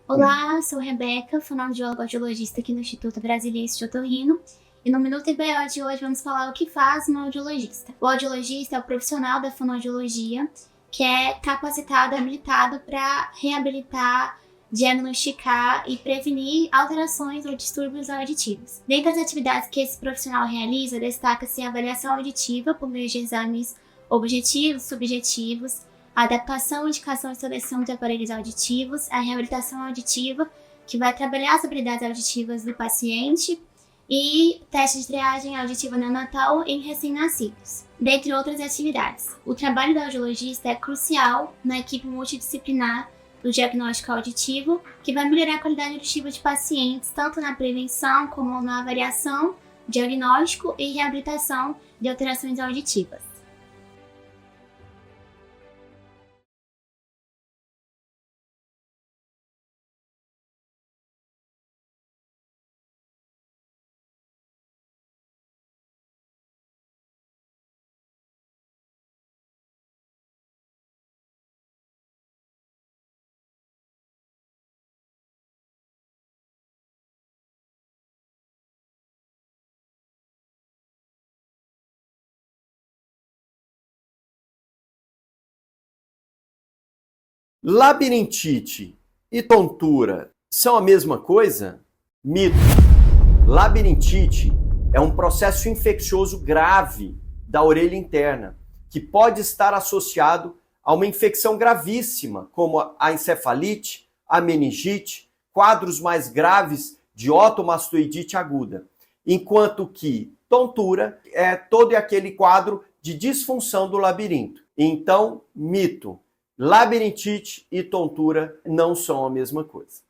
Olá, sou Rebeca, fonoaudióloga audiologista aqui no Instituto Brasiliense de Otorrino. E no Minuto IBO de hoje vamos falar o que faz um audiologista. O audiologista é o profissional da fonoaudiologia que é capacitado, habilitado para reabilitar, diagnosticar e prevenir alterações ou distúrbios auditivos. Dentre as atividades que esse profissional realiza, destaca-se a avaliação auditiva por meio de exames objetivos, subjetivos, a adaptação, indicação e seleção de aparelhos auditivos, a reabilitação auditiva, que vai trabalhar as habilidades auditivas do paciente, e teste de triagem auditiva neonatal em recém-nascidos, dentre outras atividades. O trabalho do audiologista é crucial na equipe multidisciplinar do diagnóstico auditivo, que vai melhorar a qualidade auditiva de pacientes, tanto na prevenção como na avaliação, diagnóstico e reabilitação de alterações auditivas. Labirintite e tontura são a mesma coisa? Mito. Labirintite é um processo infeccioso grave da orelha interna, que pode estar associado a uma infecção gravíssima, como a encefalite, a meningite, quadros mais graves de otomastoidite aguda, enquanto que tontura é todo aquele quadro de disfunção do labirinto. Então, mito. Labirintite e tontura não são a mesma coisa.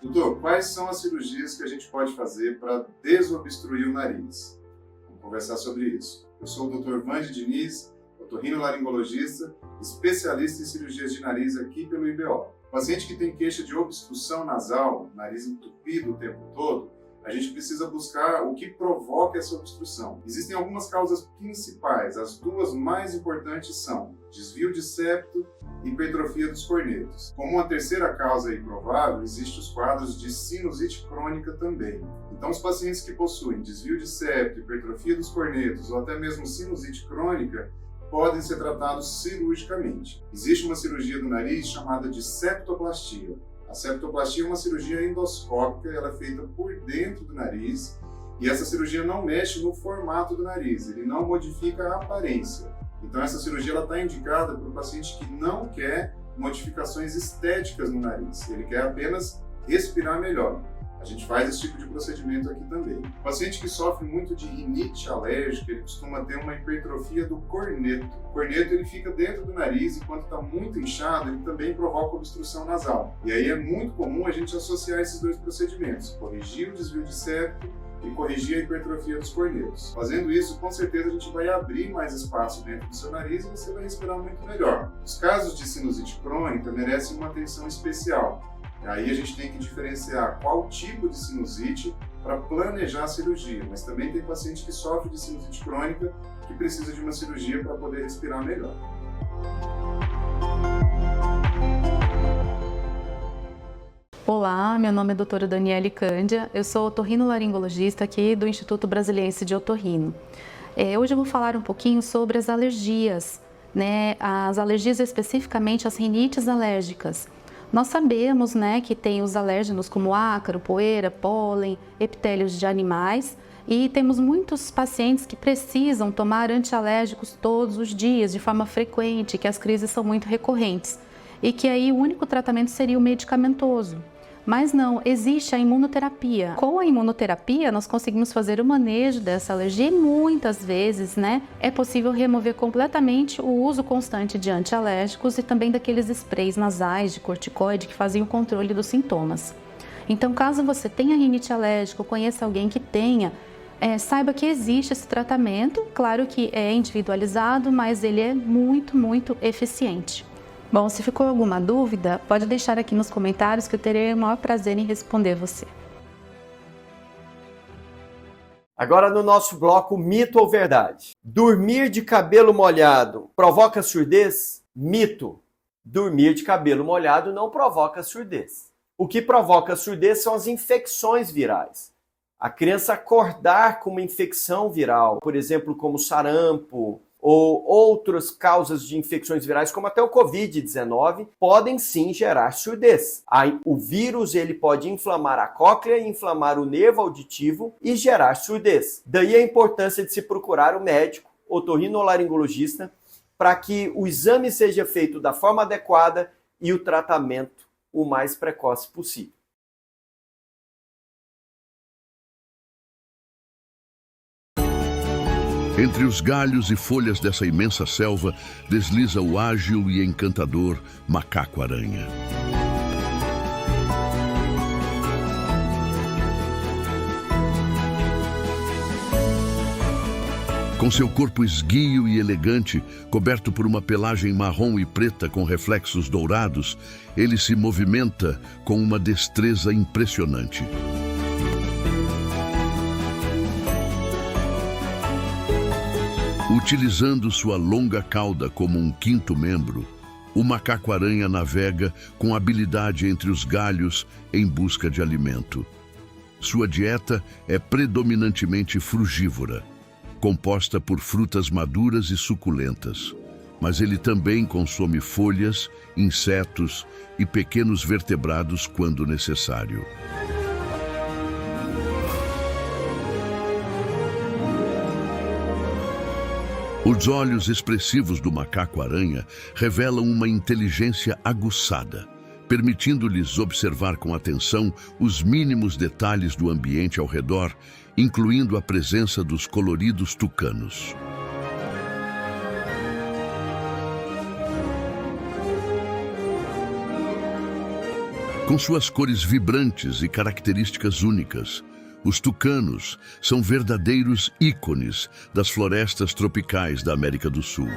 Doutor, quais são as cirurgias que a gente pode fazer para desobstruir o nariz? Vamos conversar sobre isso. Eu sou o Dr. Vande Diniz, otorrinolaringologista, especialista em cirurgias de nariz aqui pelo IBO. Paciente que tem queixa de obstrução nasal, nariz entupido o tempo todo, a gente precisa buscar o que provoca essa obstrução. Existem algumas causas principais, as duas mais importantes são desvio de septo e hipertrofia dos cornetos. Como uma terceira causa aí provável, existem os quadros de sinusite crônica também. Então, os pacientes que possuem desvio de septo, hipertrofia dos cornetos ou até mesmo sinusite crônica podem ser tratados cirurgicamente. Existe uma cirurgia do nariz chamada de septoplastia. A septoplastia é uma cirurgia endoscópica, ela é feita por dentro do nariz e essa cirurgia não mexe no formato do nariz, ele não modifica a aparência. Então essa cirurgia está indicada para o paciente que não quer modificações estéticas no nariz, ele quer apenas respirar melhor. A gente faz esse tipo de procedimento aqui também. O paciente que sofre muito de rinite alérgica, ele costuma ter uma hipertrofia do corneto. O corneto ele fica dentro do nariz e quando está muito inchado, ele também provoca obstrução nasal. E aí é muito comum a gente associar esses dois procedimentos, corrigir o desvio de septo e corrigir a hipertrofia dos cornetos. Fazendo isso, com certeza a gente vai abrir mais espaço dentro do seu nariz e você vai respirar muito melhor. Os casos de sinusite crônica merecem uma atenção especial. E aí a gente tem que diferenciar qual tipo de sinusite para planejar a cirurgia, mas também tem paciente que sofre de sinusite crônica que precisa de uma cirurgia para poder respirar melhor. Olá, meu nome é doutora Daniele Cândia, eu sou otorrinolaringologista aqui do Instituto Brasiliense de Otorrino. Hoje eu vou falar um pouquinho sobre as alergias, as alergias especificamente as rinites alérgicas. Nós sabemos, que tem os alérgenos como ácaro, poeira, pólen, epitélios de animais e temos muitos pacientes que precisam tomar antialérgicos todos os dias, de forma frequente, que as crises são muito recorrentes e que aí o único tratamento seria o medicamentoso. Mas não, existe a imunoterapia. Com a imunoterapia, nós conseguimos fazer o manejo dessa alergia e muitas vezes, é possível remover completamente o uso constante de antialérgicos e também daqueles sprays nasais de corticoide que fazem o controle dos sintomas. Então, caso você tenha rinite alérgica ou conheça alguém que tenha, saiba que existe esse tratamento. Claro que é individualizado, mas ele é muito, muito eficiente. Bom, se ficou alguma dúvida, pode deixar aqui nos comentários que eu terei o maior prazer em responder você. Agora no nosso bloco Mito ou Verdade. Dormir de cabelo molhado provoca surdez? Mito. Dormir de cabelo molhado não provoca surdez. O que provoca surdez são as infecções virais. A criança acordar com uma infecção viral, por exemplo, como sarampo, ou outras causas de infecções virais, como até o Covid-19, podem sim gerar surdez. O vírus ele pode inflamar a cóclea, inflamar o nervo auditivo e gerar surdez. Daí a importância de se procurar o médico, otorrinolaringologista, para que o exame seja feito da forma adequada e o tratamento o mais precoce possível. Entre os galhos e folhas dessa imensa selva, desliza o ágil e encantador macaco-aranha. Com seu corpo esguio e elegante, coberto por uma pelagem marrom e preta com reflexos dourados, ele se movimenta com uma destreza impressionante. Utilizando sua longa cauda como um quinto membro, o macaco-aranha navega com habilidade entre os galhos em busca de alimento. Sua dieta é predominantemente frugívora, composta por frutas maduras e suculentas, mas ele também consome folhas, insetos e pequenos vertebrados quando necessário. Os olhos expressivos do macaco-aranha revelam uma inteligência aguçada, permitindo-lhes observar com atenção os mínimos detalhes do ambiente ao redor, incluindo a presença dos coloridos tucanos. Com suas cores vibrantes e características únicas, os tucanos são verdadeiros ícones das florestas tropicais da América do Sul.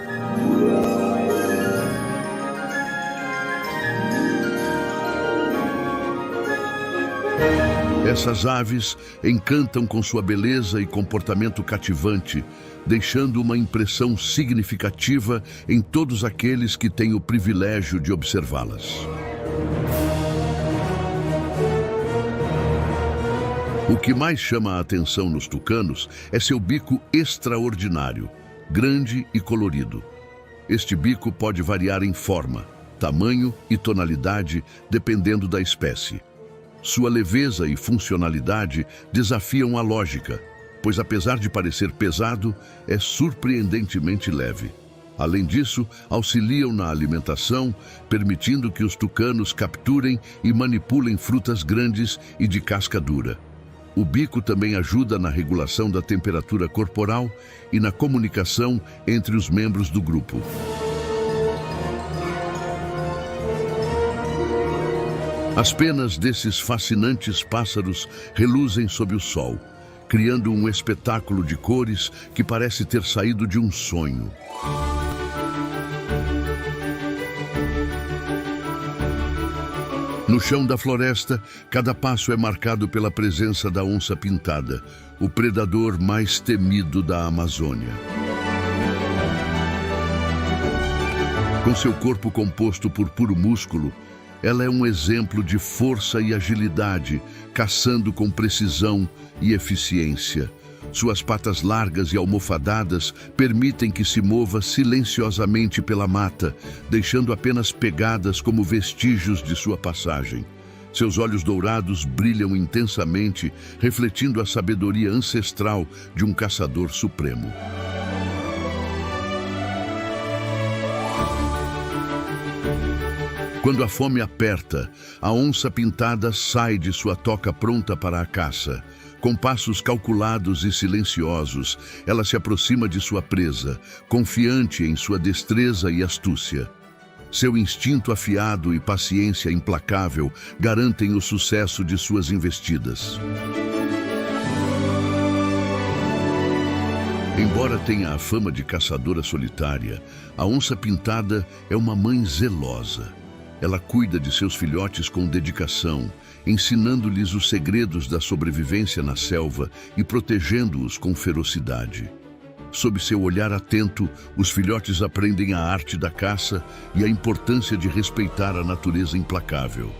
Essas aves encantam com sua beleza e comportamento cativante, deixando uma impressão significativa em todos aqueles que têm o privilégio de observá-las. O que mais chama a atenção nos tucanos é seu bico extraordinário, grande e colorido. Este bico pode variar em forma, tamanho e tonalidade, dependendo da espécie. Sua leveza e funcionalidade desafiam a lógica, pois apesar de parecer pesado, é surpreendentemente leve. Além disso, auxiliam na alimentação, permitindo que os tucanos capturem e manipulem frutas grandes e de casca dura. O bico também ajuda na regulação da temperatura corporal e na comunicação entre os membros do grupo. As penas desses fascinantes pássaros reluzem sob o sol, criando um espetáculo de cores que parece ter saído de um sonho. No chão da floresta, cada passo é marcado pela presença da onça-pintada, o predador mais temido da Amazônia. Com seu corpo composto por puro músculo, ela é um exemplo de força e agilidade, caçando com precisão e eficiência. Suas patas largas e almofadadas permitem que se mova silenciosamente pela mata, deixando apenas pegadas como vestígios de sua passagem. Seus olhos dourados brilham intensamente, refletindo a sabedoria ancestral de um caçador supremo. Quando a fome aperta, a onça-pintada sai de sua toca pronta para a caça. Com passos calculados e silenciosos, ela se aproxima de sua presa, confiante em sua destreza e astúcia. Seu instinto afiado e paciência implacável garantem o sucesso de suas investidas. Embora tenha a fama de caçadora solitária, a onça-pintada é uma mãe zelosa. Ela cuida de seus filhotes com dedicação, ensinando-lhes os segredos da sobrevivência na selva e protegendo-os com ferocidade. Sob seu olhar atento, os filhotes aprendem a arte da caça e a importância de respeitar a natureza implacável.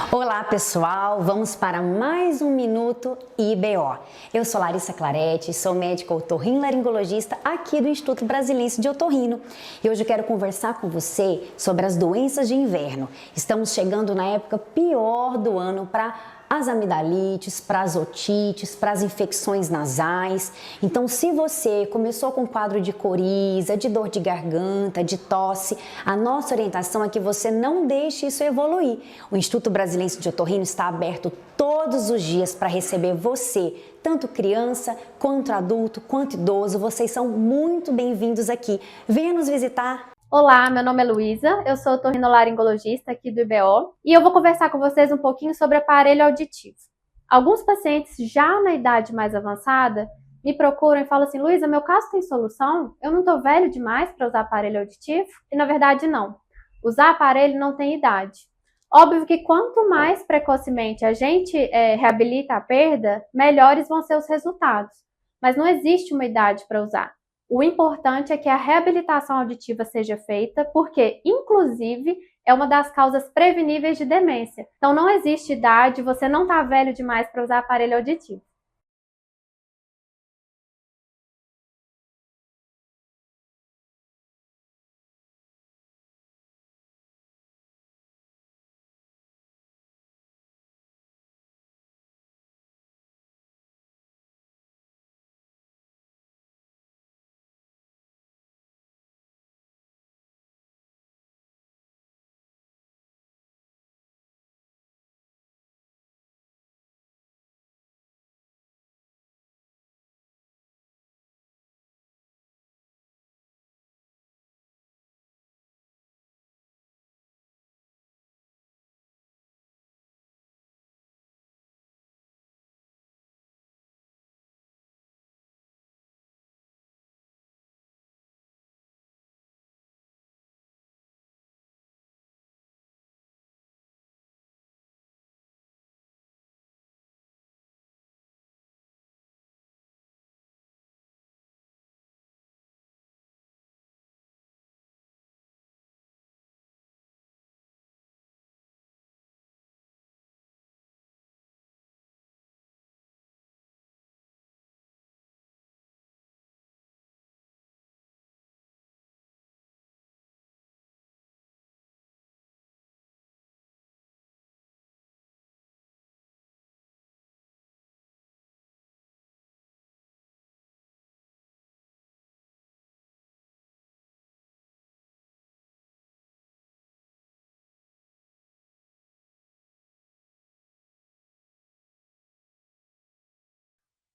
Olá pessoal, vamos para mais um Minuto IBO. Eu sou Larissa Clarete, sou médica otorrinolaringologista aqui do Instituto Brasiliense de Otorrino e hoje eu quero conversar com você sobre as doenças de inverno. Estamos chegando na época pior do ano para as amidalites, para as otites, para as infecções nasais. Então, se você começou com quadro de coriza, de dor de garganta, de tosse, a nossa orientação é que você não deixe isso evoluir. O Instituto Brasiliense de Otorrino está aberto todos os dias para receber você, tanto criança, quanto adulto, quanto idoso. Vocês são muito bem-vindos aqui. Venha nos visitar. Olá, meu nome é Luísa, eu sou otorrinolaringologista aqui do IBO e eu vou conversar com vocês um pouquinho sobre aparelho auditivo. Alguns pacientes já na idade mais avançada me procuram e falam assim: Luísa, meu caso tem solução? Eu não estou velho demais para usar aparelho auditivo? E na verdade não. Usar aparelho não tem idade. Óbvio que quanto mais precocemente a gente reabilita a perda, melhores vão ser os resultados. Mas não existe uma idade para usar. O importante é que a reabilitação auditiva seja feita, porque, inclusive, é uma das causas preveníveis de demência. Então, não existe idade, você não está velho demais para usar aparelho auditivo.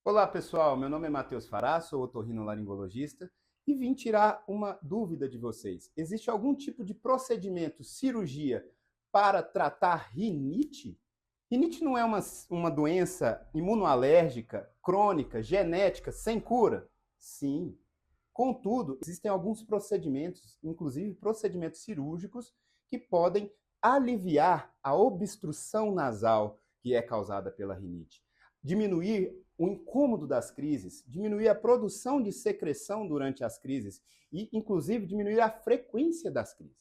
Olá pessoal, meu nome é Matheus Fará, sou otorrinolaringologista e vim tirar uma dúvida de vocês. Existe algum tipo de procedimento, cirurgia, para tratar rinite? Rinite não é uma doença imunoalérgica, crônica, genética, sem cura? Sim. Contudo, existem alguns procedimentos, inclusive procedimentos cirúrgicos, que podem aliviar a obstrução nasal que é causada pela rinite. Diminuir o incômodo das crises, diminuir a produção de secreção durante as crises e, inclusive, diminuir a frequência das crises.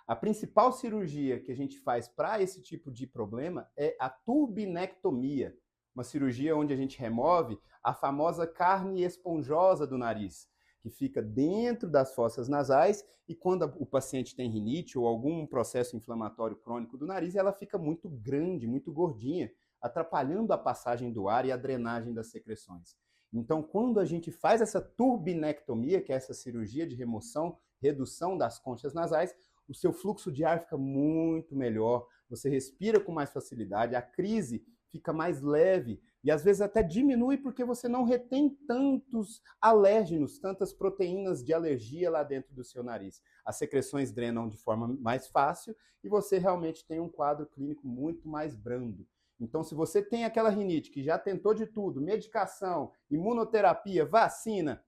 A principal cirurgia que a gente faz para esse tipo de problema é a turbinectomia, uma cirurgia onde a gente remove a famosa carne esponjosa do nariz, que fica dentro das fossas nasais, e quando o paciente tem rinite ou algum processo inflamatório crônico do nariz, ela fica muito grande, muito gordinha, atrapalhando a passagem do ar e a drenagem das secreções. Então, quando a gente faz essa turbinectomia, que é essa cirurgia de remoção, redução das conchas nasais, o seu fluxo de ar fica muito melhor, você respira com mais facilidade, a crise fica mais leve e às vezes até diminui porque você não retém tantos alérgenos, tantas proteínas de alergia lá dentro do seu nariz. As secreções drenam de forma mais fácil e você realmente tem um quadro clínico muito mais brando. Então, se você tem aquela rinite que já tentou de tudo, medicação, imunoterapia, vacina,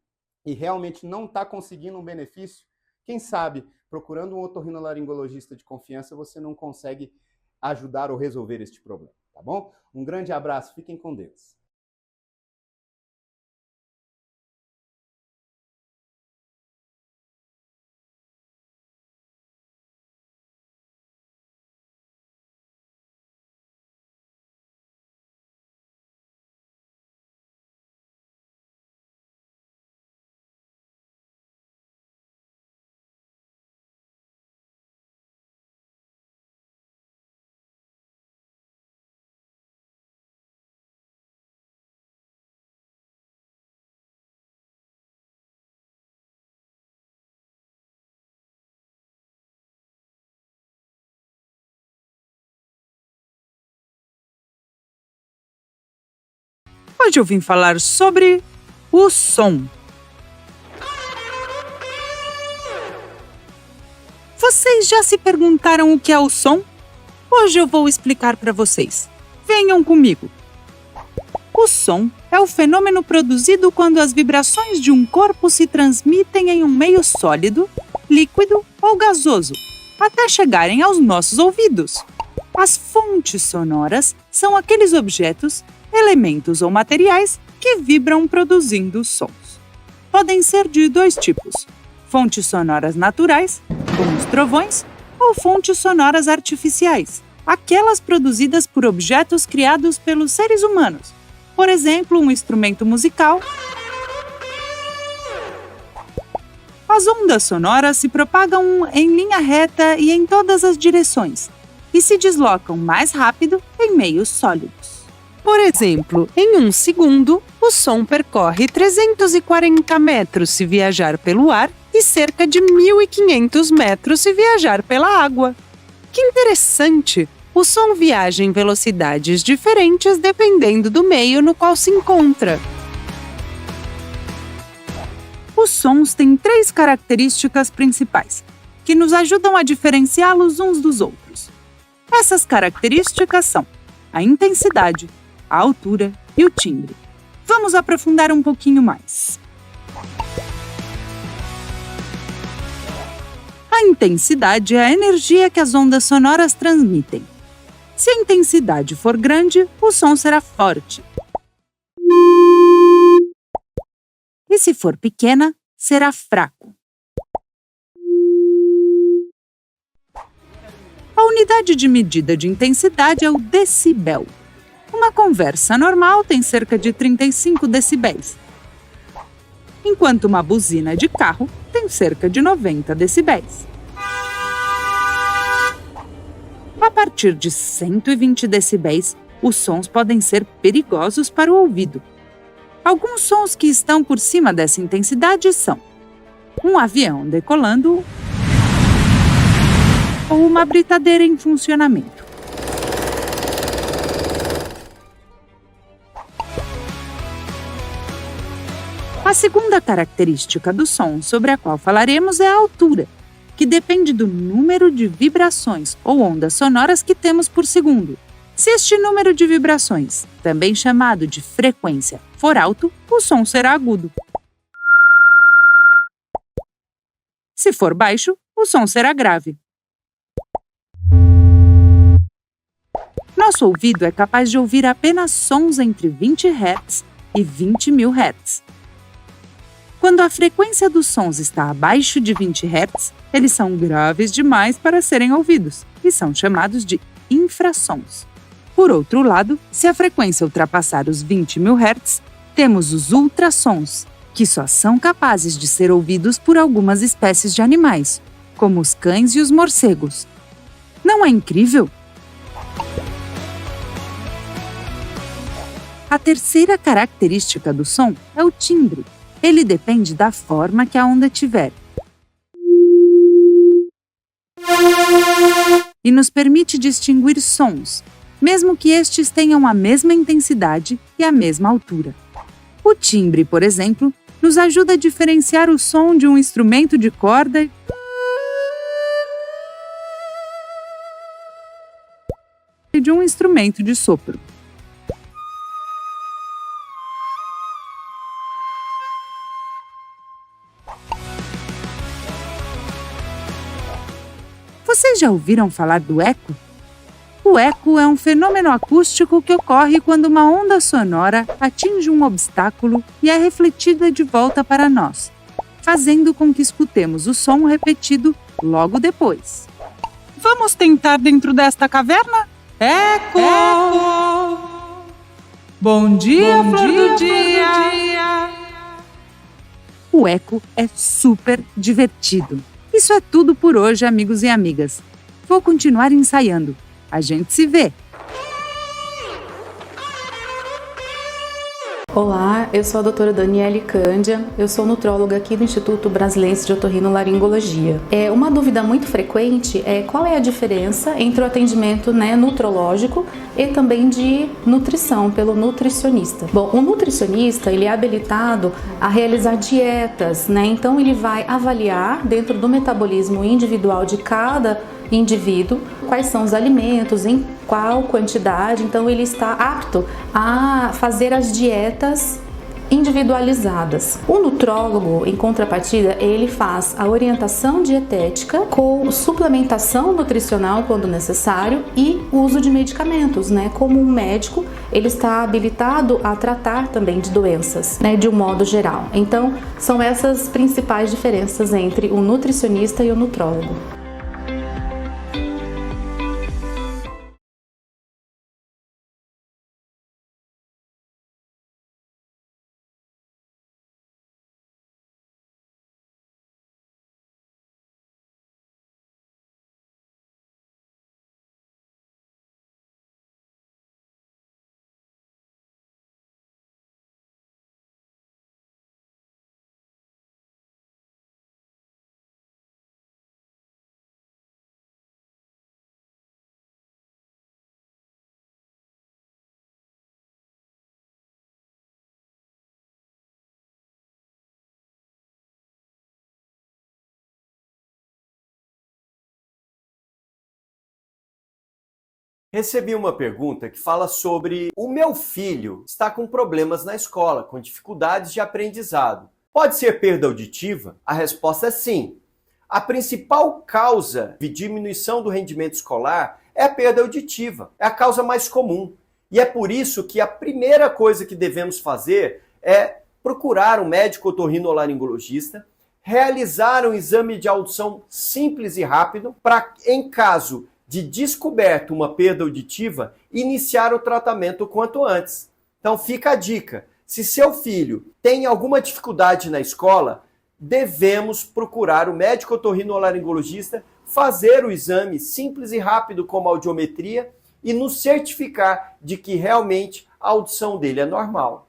e realmente não está conseguindo um benefício, quem sabe, procurando um otorrinolaringologista de confiança, você não consegue ajudar ou resolver este problema, tá bom? Um grande abraço, fiquem com Deus. Hoje eu vim falar sobre o som. Vocês já se perguntaram o que é o som? Hoje eu vou explicar para vocês. Venham comigo. O som é o fenômeno produzido quando as vibrações de um corpo se transmitem em um meio sólido, líquido ou gasoso, até chegarem aos nossos ouvidos. As fontes sonoras são aqueles objetos, elementos ou materiais que vibram produzindo sons. Podem ser de dois tipos: fontes sonoras naturais, como os trovões, ou fontes sonoras artificiais, aquelas produzidas por objetos criados pelos seres humanos. Por exemplo, um instrumento musical. As ondas sonoras se propagam em linha reta e em todas as direções, e se deslocam mais rápido em meios sólidos. Por exemplo, em 1 segundo, o som percorre 340 metros se viajar pelo ar e cerca de 1.500 metros se viajar pela água. Que interessante! O som viaja em velocidades diferentes dependendo do meio no qual se encontra. Os sons têm 3 características principais, que nos ajudam a diferenciá-los uns dos outros. Essas características são a intensidade, a altura e o timbre. Vamos aprofundar um pouquinho mais. A intensidade é a energia que as ondas sonoras transmitem. Se a intensidade for grande, o som será forte. E se for pequena, será fraco. A unidade de medida de intensidade é o decibel. Uma conversa normal tem cerca de 35 decibéis, enquanto uma buzina de carro tem cerca de 90 decibéis. A partir de 120 decibéis, os sons podem ser perigosos para o ouvido. Alguns sons que estão por cima dessa intensidade são um avião decolando ou uma britadeira em funcionamento. A segunda característica do som sobre a qual falaremos é a altura. que depende do número de vibrações ou ondas sonoras que temos por segundo. Se este número de vibrações, também chamado de frequência, for alto, o som será agudo. Se for baixo, o som será grave. Nosso ouvido é capaz de ouvir apenas sons entre 20 Hz e 20.000 Hz. Quando a frequência dos sons está abaixo de 20 Hz, eles são graves demais para serem ouvidos e são chamados de infrassons. Por outro lado, se a frequência ultrapassar os 20.000 Hz, temos os ultrassons, que só são capazes de ser ouvidos por algumas espécies de animais, como os cães e os morcegos. Não é incrível? A terceira característica do som é o timbre. Ele depende da forma que a onda tiver e nos permite distinguir sons, mesmo que estes tenham a mesma intensidade e a mesma altura. O timbre, por exemplo, nos ajuda a diferenciar o som de um instrumento de corda e de um instrumento de sopro. Vocês já ouviram falar do eco? O eco é um fenômeno acústico que ocorre quando uma onda sonora atinge um obstáculo e é refletida de volta para nós, fazendo com que escutemos o som repetido logo depois. Vamos tentar dentro desta caverna? Eco! Bom dia, flor do dia! O eco é super divertido. Isso é tudo por hoje, amigos e amigas. Vou continuar ensaiando. A gente se vê! Olá, eu sou a doutora Daniele Cândia, eu sou nutróloga aqui do Instituto Brasileiro de Otorrinolaringologia. Uma dúvida muito frequente é qual é a diferença entre o atendimento nutrológico e também de nutrição pelo nutricionista. Bom, o nutricionista ele é habilitado a realizar dietas, então ele vai avaliar dentro do metabolismo individual de cada indivíduo quais são os alimentos, em qual quantidade, então ele está apto a fazer as dietas individualizadas. O nutrólogo, em contrapartida, ele faz a orientação dietética com suplementação nutricional quando necessário e uso de medicamentos, Como um médico, ele está habilitado a tratar também de doenças, de um modo geral. Então, são essas principais diferenças entre o nutricionista e o nutrólogo. Recebi uma pergunta que fala sobre o meu filho está com problemas na escola, com dificuldades de aprendizado. Pode ser perda auditiva? A resposta é sim. A principal causa de diminuição do rendimento escolar é a perda auditiva. É a causa mais comum. E é por isso que a primeira coisa que devemos fazer é procurar um médico otorrinolaringologista, realizar um exame de audição simples e rápido para, em caso de descoberto uma perda auditiva, iniciar o tratamento o quanto antes. Então fica a dica, se seu filho tem alguma dificuldade na escola, devemos procurar o médico otorrinolaringologista, fazer o exame simples e rápido como a audiometria e nos certificar de que realmente a audição dele é normal.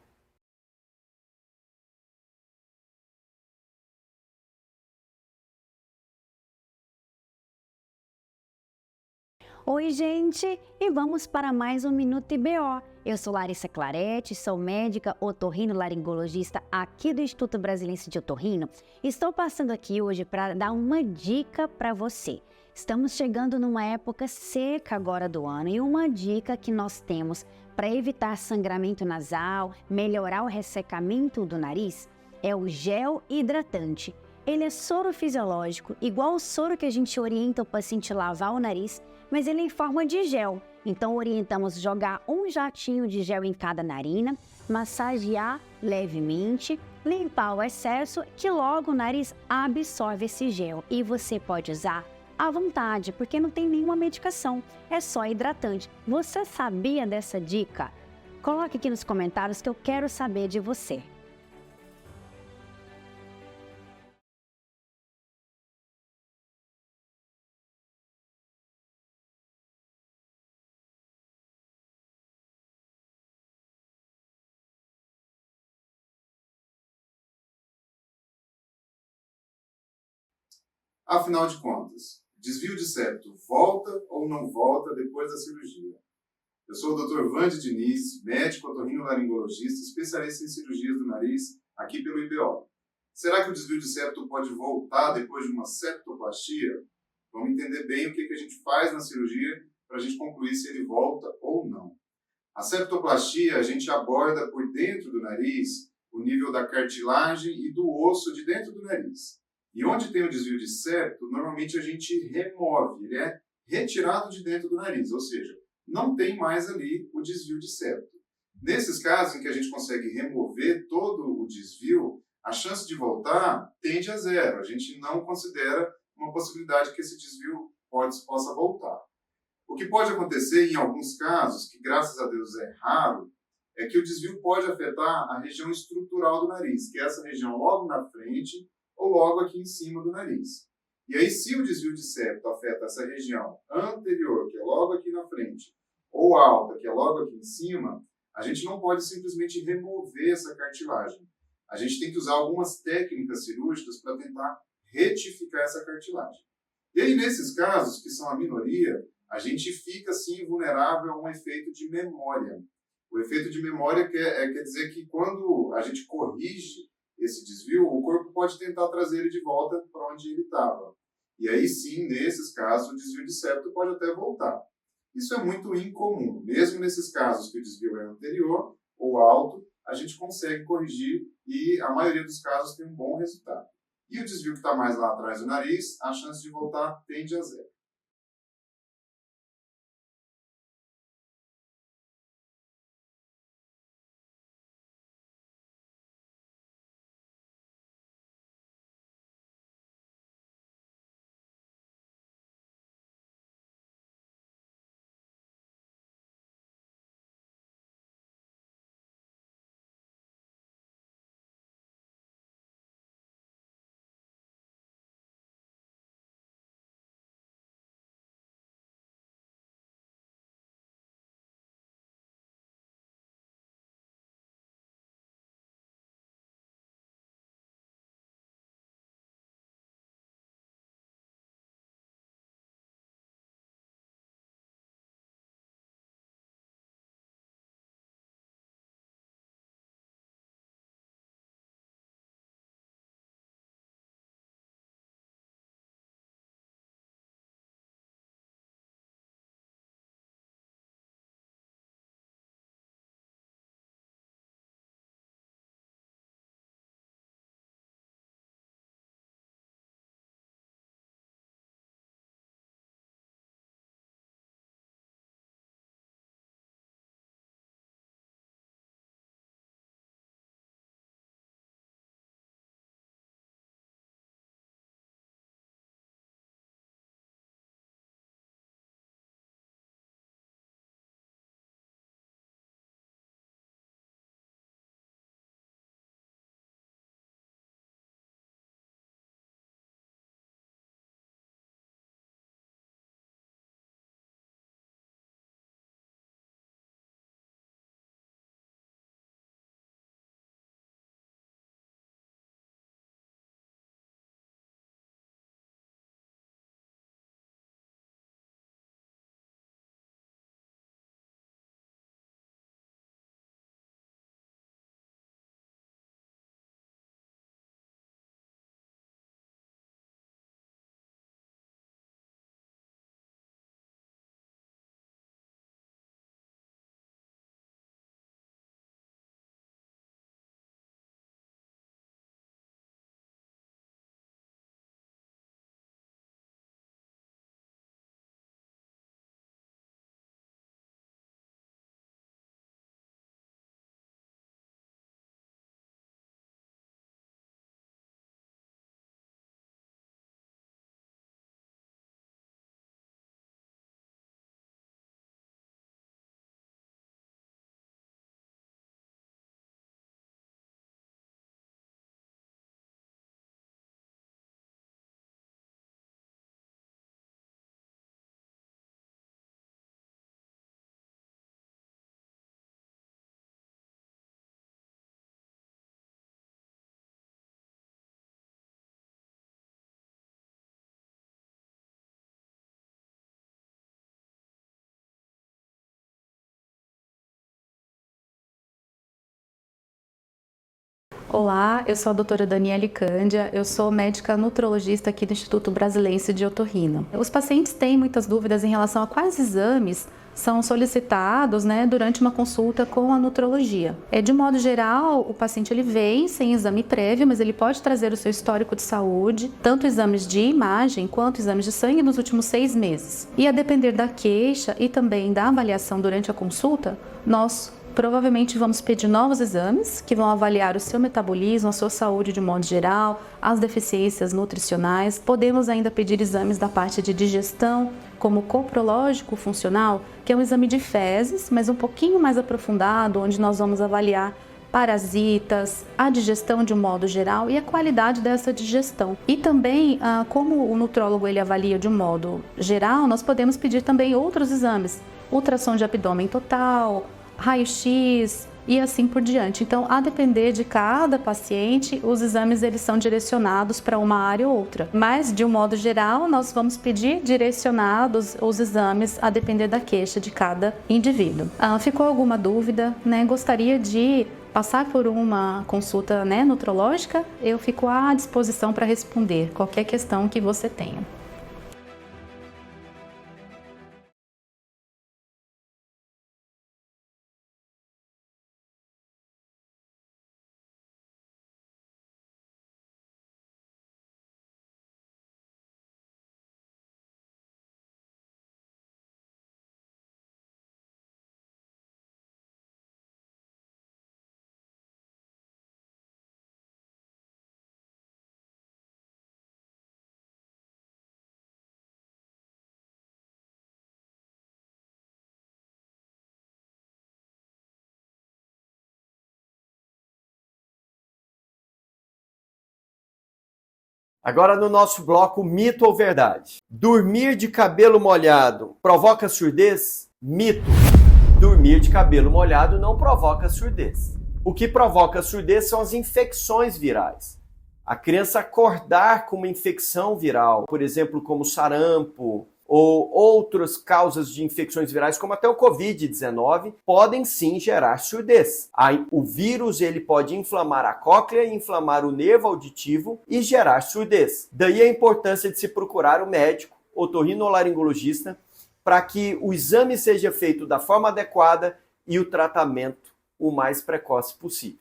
Oi, gente, e vamos para mais um Minuto IBO. Eu sou Larissa Clarete, sou médica otorrinolaringologista aqui do Instituto Brasileiro de Otorrino. Estou passando aqui hoje para dar uma dica para você. Estamos chegando numa época seca agora do ano e uma dica que nós temos para evitar sangramento nasal, melhorar o ressecamento do nariz, é o gel hidratante. Ele é soro fisiológico, igual o soro que a gente orienta o paciente lavar o nariz, mas ele é em forma de gel. Então orientamos jogar um jatinho de gel em cada narina, massagear levemente, limpar o excesso que logo o nariz absorve esse gel e você pode usar à vontade, porque não tem nenhuma medicação, é só hidratante. Você sabia dessa dica? Coloque aqui nos comentários que eu quero saber de você. Afinal de contas, desvio de septo volta ou não volta depois da cirurgia? Eu sou o Dr. Vande Diniz, médico otorrinolaringologista, especialista em cirurgias do nariz, aqui pelo IBO. Será que o desvio de septo pode voltar depois de uma septoplastia? Vamos entender bem o que a gente faz na cirurgia para a gente concluir se ele volta ou não. A septoplastia a gente aborda por dentro do nariz o nível da cartilagem e do osso de dentro do nariz. E onde tem o desvio de septo, normalmente a gente remove, ele é retirado de dentro do nariz, ou seja, não tem mais ali o desvio de septo. Nesses casos em que a gente consegue remover todo o desvio, a chance de voltar tende a zero. A gente não considera uma possibilidade que esse desvio possa voltar. O que pode acontecer em alguns casos, que graças a Deus é raro, é que o desvio pode afetar a região estrutural do nariz, que é essa região logo na frente ou logo aqui em cima do nariz. E aí, se o desvio de septo afeta essa região anterior, que é logo aqui na frente, ou alta, que é logo aqui em cima, a gente não pode simplesmente remover essa cartilagem. A gente tem que usar algumas técnicas cirúrgicas para tentar retificar essa cartilagem. E aí, nesses casos, que são a minoria, a gente fica, sim, vulnerável a um efeito de memória. O efeito de memória quer dizer que quando a gente corrige esse desvio, o corpo pode tentar trazer ele de volta para onde ele estava. E aí sim, nesses casos, o desvio de septo pode até voltar. Isso é muito incomum. Mesmo nesses casos que o desvio é anterior ou alto, a gente consegue corrigir e a maioria dos casos tem um bom resultado. E o desvio que está mais lá atrás do nariz, a chance de voltar tende a zero. Olá, eu sou a doutora Daniele Cândia, eu sou médica nutrologista aqui do Instituto Brasileiro de Otorrino. Os pacientes têm muitas dúvidas em relação a quais exames são solicitados, durante uma consulta com a nutrologia. De modo geral, o paciente ele vem sem exame prévio, mas ele pode trazer o seu histórico de saúde, tanto exames de imagem quanto exames de sangue nos últimos 6 meses. E a depender da queixa e também da avaliação durante a consulta, nós provavelmente vamos pedir novos exames que vão avaliar o seu metabolismo, a sua saúde de modo geral, as deficiências nutricionais. Podemos ainda pedir exames da parte de digestão, como o coprológico funcional, que é um exame de fezes, mas um pouquinho mais aprofundado, onde nós vamos avaliar parasitas, a digestão de um modo geral e a qualidade dessa digestão. E também, como o nutrólogo ele avalia de um modo geral, nós podemos pedir também outros exames, ultrassom de abdômen total, raio-x e assim por diante. Então, a depender de cada paciente, os exames eles são direcionados para uma área ou outra. Mas, de um modo geral, nós vamos pedir direcionados os exames a depender da queixa de cada indivíduo. Ficou alguma dúvida? Gostaria de passar por uma consulta nutrológica? Eu fico à disposição para responder qualquer questão que você tenha. Agora no nosso bloco mito ou verdade. Dormir de cabelo molhado provoca surdez? Mito. Dormir de cabelo molhado não provoca surdez. O que provoca surdez são as infecções virais. A criança acordar com uma infecção viral, por exemplo, como sarampo, ou outras causas de infecções virais, como até o Covid-19, podem sim gerar surdez. O vírus ele pode inflamar a cóclea, inflamar o nervo auditivo e gerar surdez. Daí a importância de se procurar o médico, otorrinolaringologista, para que o exame seja feito da forma adequada e o tratamento o mais precoce possível.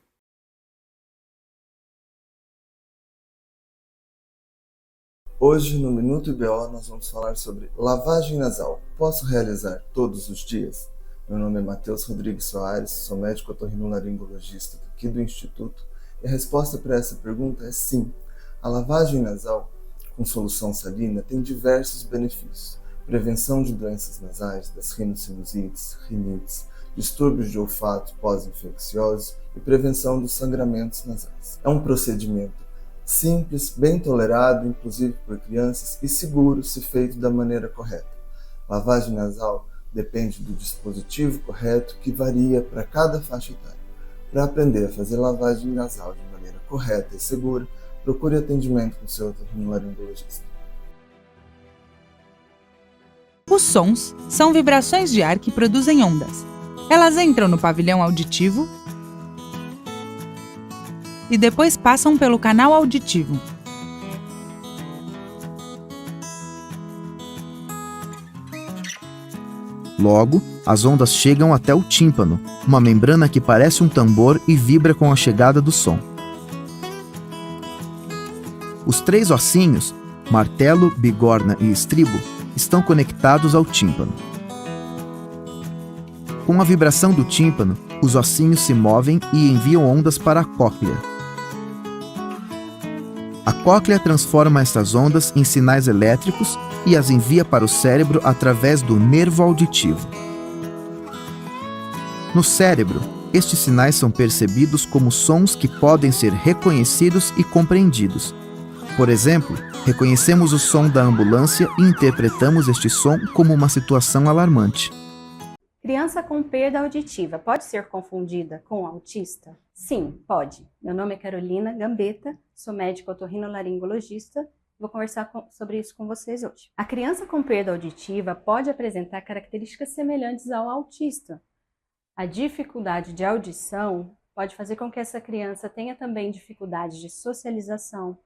Hoje, no Minuto IBO, nós vamos falar sobre lavagem nasal. Posso realizar todos os dias? Meu nome é Matheus Rodrigues Soares, sou médico otorrinolaringologista aqui do Instituto, e a resposta para essa pergunta é sim. A lavagem nasal com solução salina tem diversos benefícios. Prevenção de doenças nasais, das rinossinusites, rinites, distúrbios de olfato pós-infecciosos e prevenção dos sangramentos nasais. É um procedimento simples, bem tolerado, inclusive por crianças, e seguro se feito da maneira correta. Lavagem nasal depende do dispositivo correto, que varia para cada faixa etária. Para aprender a fazer lavagem nasal de maneira correta e segura, procure atendimento com seu otorrinolaringologista. Os sons são vibrações de ar que produzem ondas. Elas entram no pavilhão auditivo e depois passam pelo canal auditivo. Logo, as ondas chegam até o tímpano, uma membrana que parece um tambor e vibra com a chegada do som. Os 3 ossinhos, martelo, bigorna e estribo, estão conectados ao tímpano. Com a vibração do tímpano, os ossinhos se movem e enviam ondas para a cóclea. A cóclea transforma estas ondas em sinais elétricos e as envia para o cérebro através do nervo auditivo. No cérebro, estes sinais são percebidos como sons que podem ser reconhecidos e compreendidos. Por exemplo, reconhecemos o som da ambulância e interpretamos este som como uma situação alarmante. Criança com perda auditiva pode ser confundida com autista? Sim, pode. Meu nome é Carolina Gambetta, sou médica otorrinolaringologista. Vou conversar sobre isso com vocês hoje. A criança com perda auditiva pode apresentar características semelhantes ao autista. A dificuldade de audição pode fazer com que essa criança tenha também dificuldades de socialização,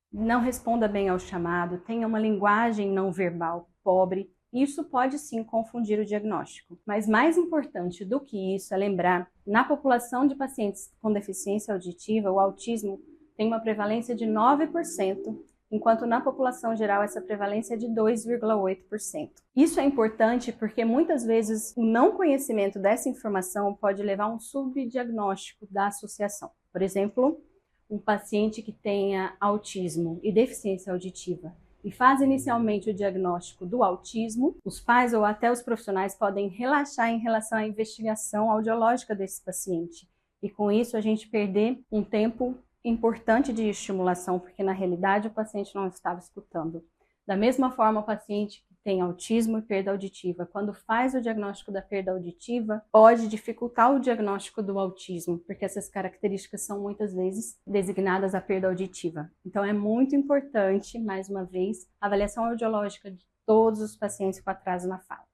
não responda bem ao chamado, tenha uma linguagem não verbal pobre. Isso pode sim confundir o diagnóstico. Mas mais importante do que isso é lembrar, na população de pacientes com deficiência auditiva, o autismo tem uma prevalência de 9%, enquanto na população geral essa prevalência é de 2,8%. Isso é importante porque muitas vezes o não conhecimento dessa informação pode levar a um subdiagnóstico da associação. Por exemplo, um paciente que tenha autismo e deficiência auditiva e faz inicialmente o diagnóstico do autismo, os pais ou até os profissionais podem relaxar em relação à investigação audiológica desse paciente. E com isso a gente perder um tempo importante de estimulação, porque na realidade o paciente não estava escutando. Da mesma forma, o paciente que tem autismo e perda auditiva, quando faz o diagnóstico da perda auditiva, pode dificultar o diagnóstico do autismo, porque essas características são muitas vezes designadas a perda auditiva. Então é muito importante, mais uma vez, a avaliação audiológica de todos os pacientes com atraso na fala.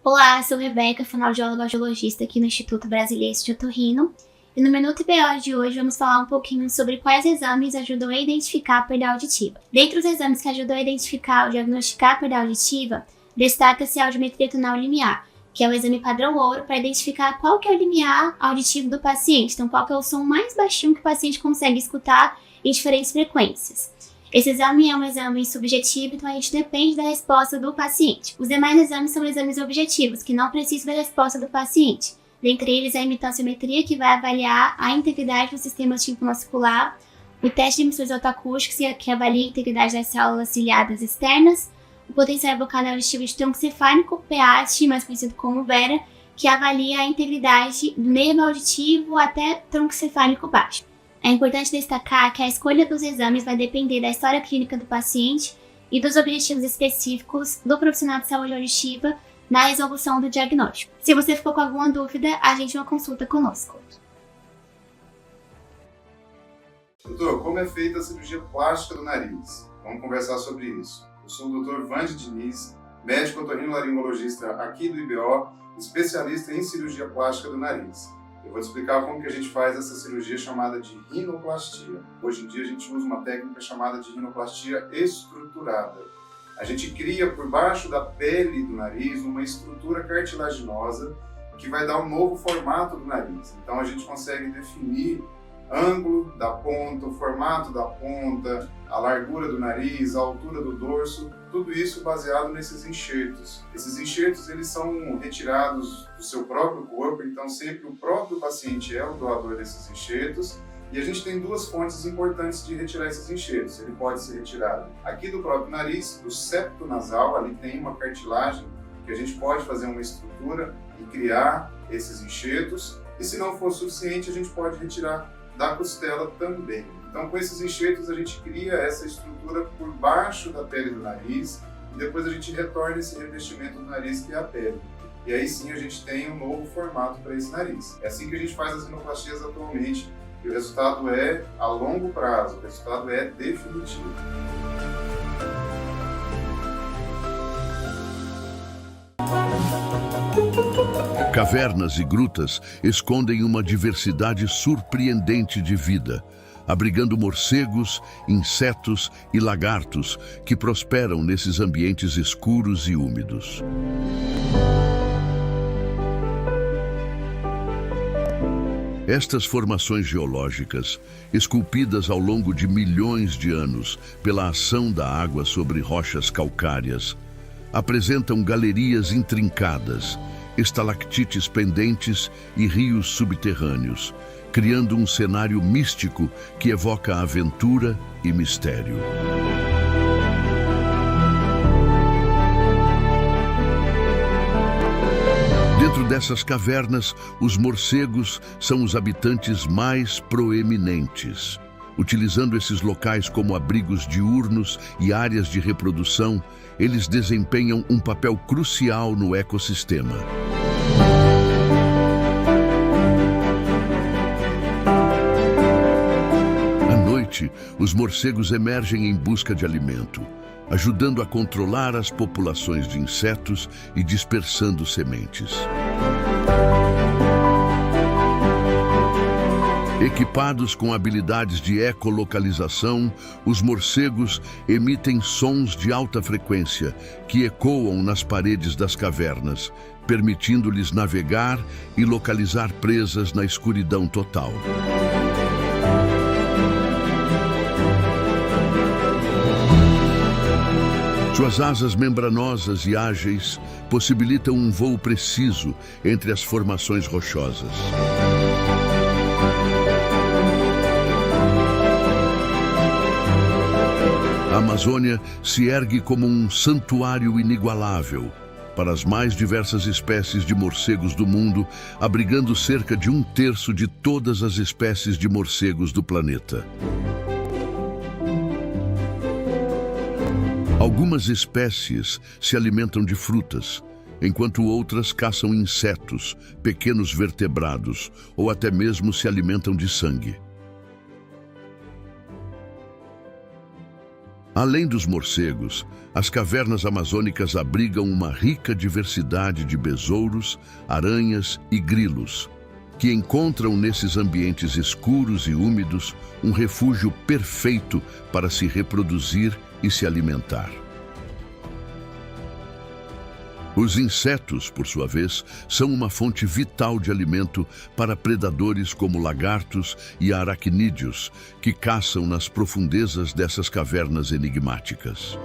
Olá, sou Rebeca, fonoaudióloga audiologista aqui no Instituto Brasileiro de Otorrino. E no Minuto IBO de hoje vamos falar um pouquinho sobre quais exames ajudam a identificar a perda auditiva. Dentre os exames que ajudam a identificar ou diagnosticar a perda auditiva, destaca-se a audiometria tonal limiar, que é o exame padrão ouro para identificar qual que é o limiar auditivo do paciente, então qual que é o som mais baixinho que o paciente consegue escutar em diferentes frequências. Esse exame é um exame subjetivo, então a gente depende da resposta do paciente. Os demais exames são exames objetivos, que não precisam da resposta do paciente. Dentre eles, a imitanciometria, que vai avaliar a integridade do sistema tímpano-muscular, o teste de emissores otoacústicos, que avalia a integridade das células ciliadas externas, o potencial vocal auditivo de tronco cefálico, o PAT, mais conhecido como VERA, que avalia a integridade do nervo auditivo até tronco cefálico baixo. É importante destacar que a escolha dos exames vai depender da história clínica do paciente e dos objetivos específicos do profissional de saúde auditiva na resolução do diagnóstico. Se você ficou com alguma dúvida, agende uma consulta conosco. Doutor, como é feita a cirurgia plástica do nariz? Vamos conversar sobre isso. Eu sou o Dr. Vange Diniz, médico otorrinolaringologista aqui do IBO, especialista em cirurgia plástica do nariz. Eu vou te explicar como que a gente faz essa cirurgia chamada de rinoplastia. Hoje em dia a gente usa uma técnica chamada de rinoplastia estruturada. A gente cria por baixo da pele do nariz uma estrutura cartilaginosa que vai dar um novo formato do nariz. Então a gente consegue definir ângulo da ponta, o formato da ponta, a largura do nariz, a altura do dorso, tudo isso baseado nesses enxertos. Esses enxertos eles são retirados do seu próprio corpo, então sempre o próprio paciente é o doador desses enxertos. E a gente tem duas fontes importantes de retirar esses enxertos. Ele pode ser retirado aqui do próprio nariz, do septo nasal, ali tem uma cartilagem que a gente pode fazer uma estrutura e criar esses enxertos. E se não for suficiente, a gente pode retirar da costela também. Então, com esses enxertos, a gente cria essa estrutura por baixo da pele do nariz, e depois a gente retorna esse revestimento do nariz, que é a pele. E aí sim a gente tem um novo formato para esse nariz. É assim que a gente faz as rinoplastias atualmente, e o resultado é a longo prazo, o resultado é definitivo. Cavernas e grutas escondem uma diversidade surpreendente de vida, abrigando morcegos, insetos e lagartos que prosperam nesses ambientes escuros e úmidos. Estas formações geológicas, esculpidas ao longo de milhões de anos pela ação da água sobre rochas calcárias, apresentam galerias intrincadas, estalactites pendentes e rios subterrâneos, criando um cenário místico que evoca aventura e mistério. Dentro dessas cavernas, os morcegos são os habitantes mais proeminentes. Utilizando esses locais como abrigos diurnos e áreas de reprodução, eles desempenham um papel crucial no ecossistema. À noite, os morcegos emergem em busca de alimento, ajudando a controlar as populações de insetos e dispersando sementes. Equipados com habilidades de ecolocalização, os morcegos emitem sons de alta frequência que ecoam nas paredes das cavernas, permitindo-lhes navegar e localizar presas na escuridão total. Suas asas membranosas e ágeis possibilitam um voo preciso entre as formações rochosas. A Amazônia se ergue como um santuário inigualável para as mais diversas espécies de morcegos do mundo, abrigando cerca de 1/3 de todas as espécies de morcegos do planeta. Algumas espécies se alimentam de frutas, enquanto outras caçam insetos, pequenos vertebrados ou até mesmo se alimentam de sangue. Além dos morcegos, as cavernas amazônicas abrigam uma rica diversidade de besouros, aranhas e grilos, que encontram nesses ambientes escuros e úmidos um refúgio perfeito para se reproduzir e se alimentar. Os insetos, por sua vez, são uma fonte vital de alimento para predadores como lagartos e aracnídeos, que caçam nas profundezas dessas cavernas enigmáticas.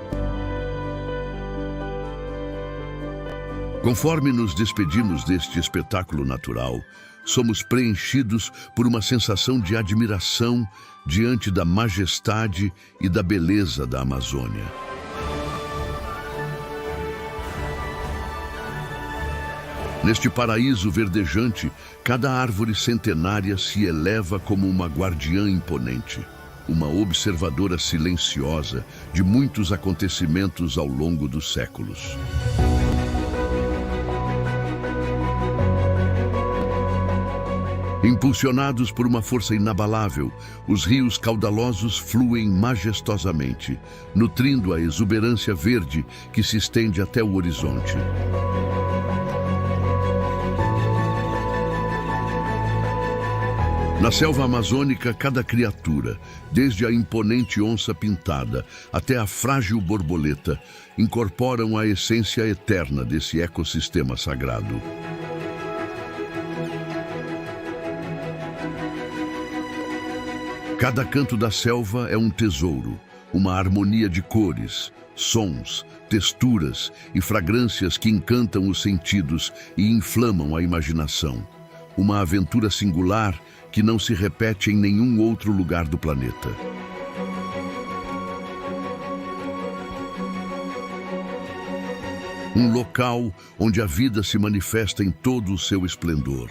Conforme nos despedimos deste espetáculo natural, somos preenchidos por uma sensação de admiração diante da majestade e da beleza da Amazônia. Neste paraíso verdejante, cada árvore centenária se eleva como uma guardiã imponente, uma observadora silenciosa de muitos acontecimentos ao longo dos séculos. Impulsionados por uma força inabalável, os rios caudalosos fluem majestosamente, nutrindo a exuberância verde que se estende até o horizonte. Na selva amazônica, cada criatura, desde a imponente onça-pintada até a frágil borboleta, incorporam a essência eterna desse ecossistema sagrado. Cada canto da selva é um tesouro, uma harmonia de cores, sons, texturas e fragrâncias que encantam os sentidos e inflamam a imaginação. Uma aventura singular que não se repete em nenhum outro lugar do planeta. Um local onde a vida se manifesta em todo o seu esplendor.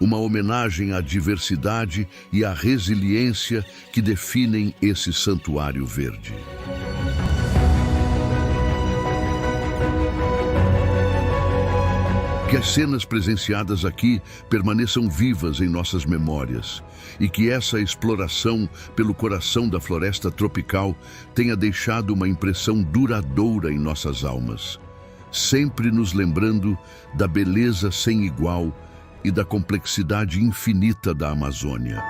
Uma homenagem à diversidade e à resiliência que definem esse santuário verde. Que as cenas presenciadas aqui permaneçam vivas em nossas memórias e que essa exploração pelo coração da floresta tropical tenha deixado uma impressão duradoura em nossas almas, sempre nos lembrando da beleza sem igual e da complexidade infinita da Amazônia.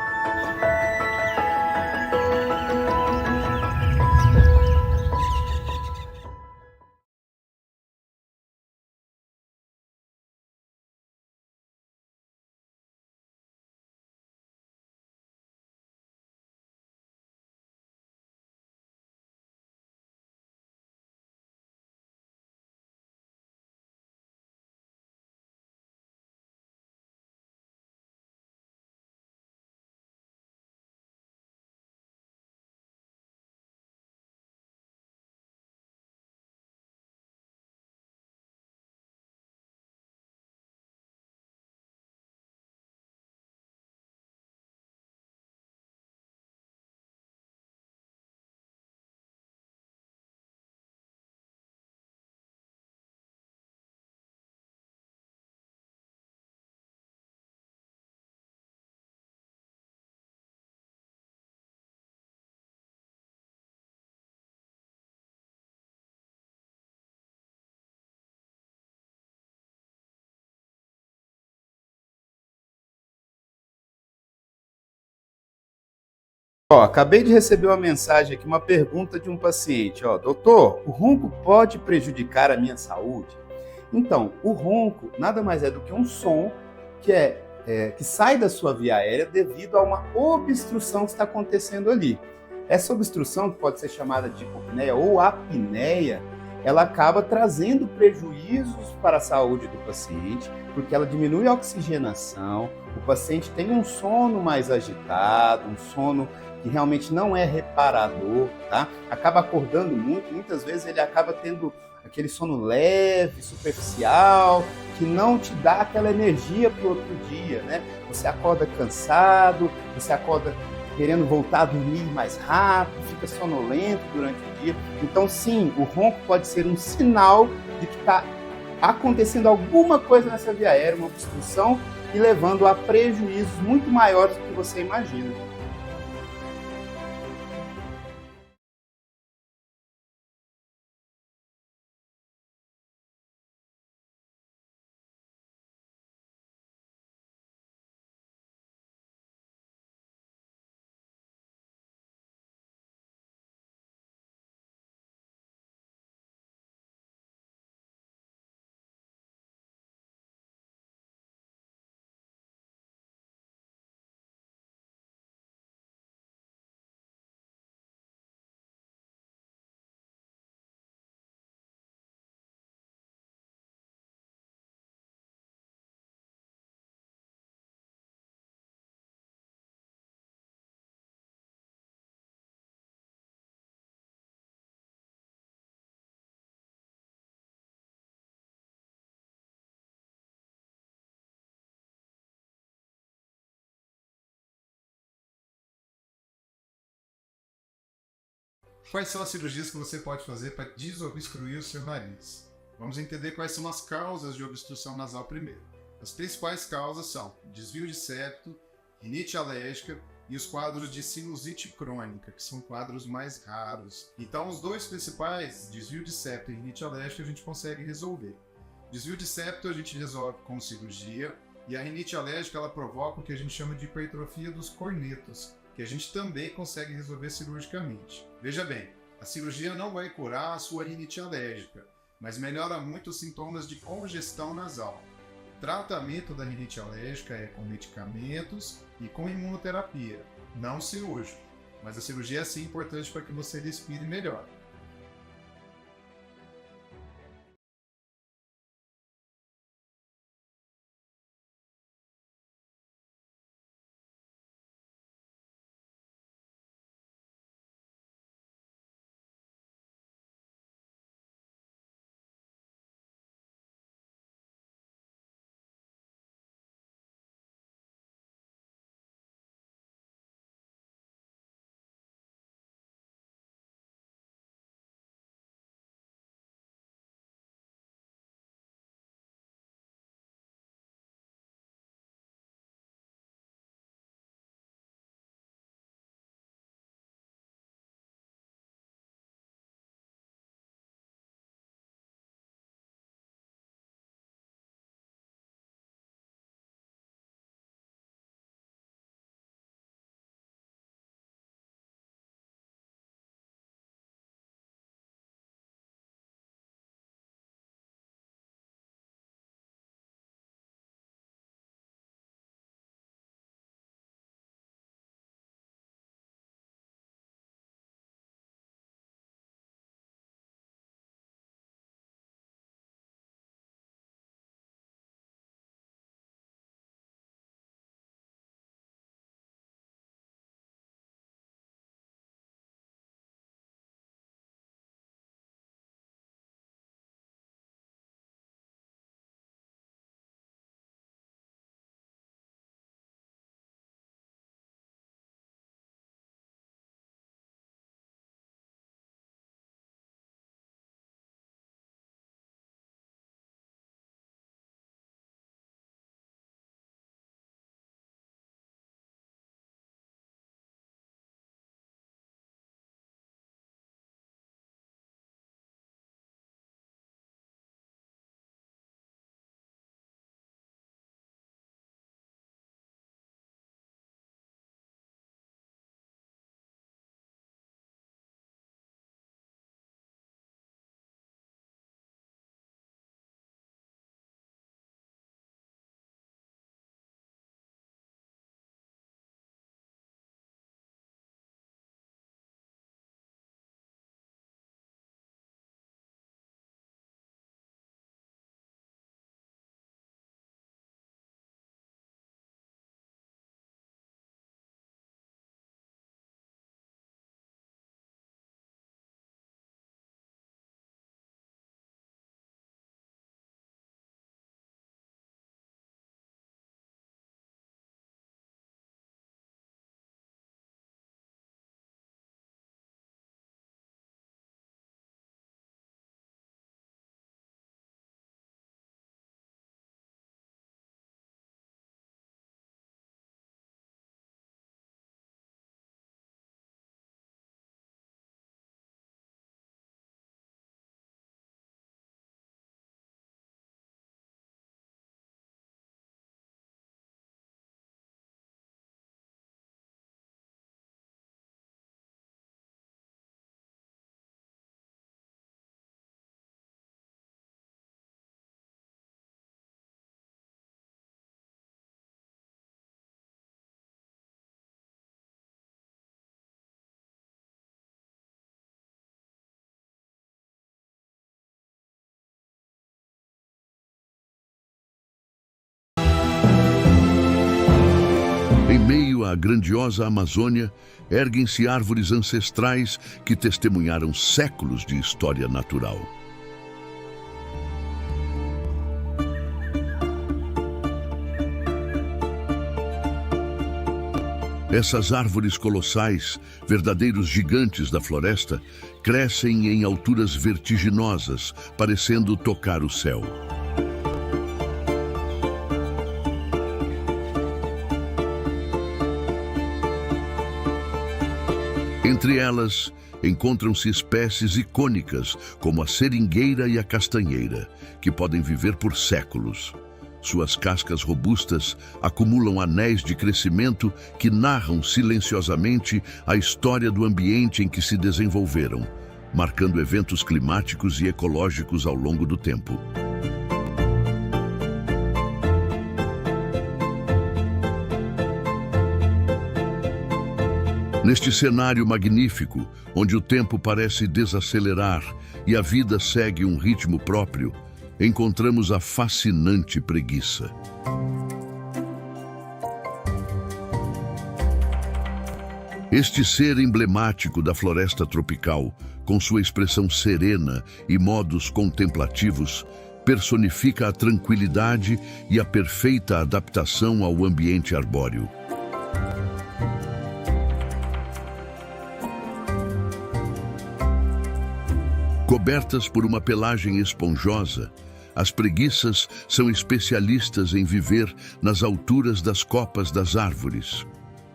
Acabei de receber uma mensagem aqui, uma pergunta de um paciente. Doutor, o ronco pode prejudicar a minha saúde? Então, o ronco nada mais é do que um som que sai da sua via aérea devido a uma obstrução que está acontecendo ali. Essa obstrução, que pode ser chamada de hipopneia ou apneia, ela acaba trazendo prejuízos para a saúde do paciente, porque ela diminui a oxigenação, o paciente tem um sono mais agitado, um sono que realmente não é reparador, tá? Acaba acordando muito, muitas vezes ele acaba tendo aquele sono leve, superficial, que não te dá aquela energia para o outro dia, né? Você acorda cansado, você acorda querendo voltar a dormir mais rápido, fica sonolento durante o dia. Então, sim, o ronco pode ser um sinal de que está acontecendo alguma coisa nessa via aérea, uma obstrução, e levando a prejuízos muito maiores do que você imagina. Quais são as cirurgias que você pode fazer para desobstruir o seu nariz? Vamos entender quais são as causas de obstrução nasal primeiro. As principais causas são desvio de septo, rinite alérgica e os quadros de sinusite crônica, que são quadros mais raros. Então, os dois principais, desvio de septo e rinite alérgica, a gente consegue resolver. Desvio de septo a gente resolve com cirurgia, e a rinite alérgica ela provoca o que a gente chama de hipertrofia dos cornetos, que a gente também consegue resolver cirurgicamente. Veja bem, a cirurgia não vai curar a sua rinite alérgica, mas melhora muito os sintomas de congestão nasal. O tratamento da rinite alérgica é com medicamentos e com imunoterapia, não cirúrgico, mas a cirurgia é sim importante para que você respire melhor. meio à grandiosa Amazônia, erguem-se árvores ancestrais que testemunharam séculos de história natural. Essas árvores colossais, verdadeiros gigantes da floresta, crescem em alturas vertiginosas, parecendo tocar o céu. Entre elas, encontram-se espécies icônicas, como a seringueira e a castanheira, que podem viver por séculos. Suas cascas robustas acumulam anéis de crescimento que narram silenciosamente a história do ambiente em que se desenvolveram, marcando eventos climáticos e ecológicos ao longo do tempo. Neste cenário magnífico, onde o tempo parece desacelerar e a vida segue um ritmo próprio, encontramos a fascinante preguiça. Este ser emblemático da floresta tropical, com sua expressão serena e modos contemplativos, personifica a tranquilidade e a perfeita adaptação ao ambiente arbóreo. Cobertas por uma pelagem esponjosa, as preguiças são especialistas em viver nas alturas das copas das árvores.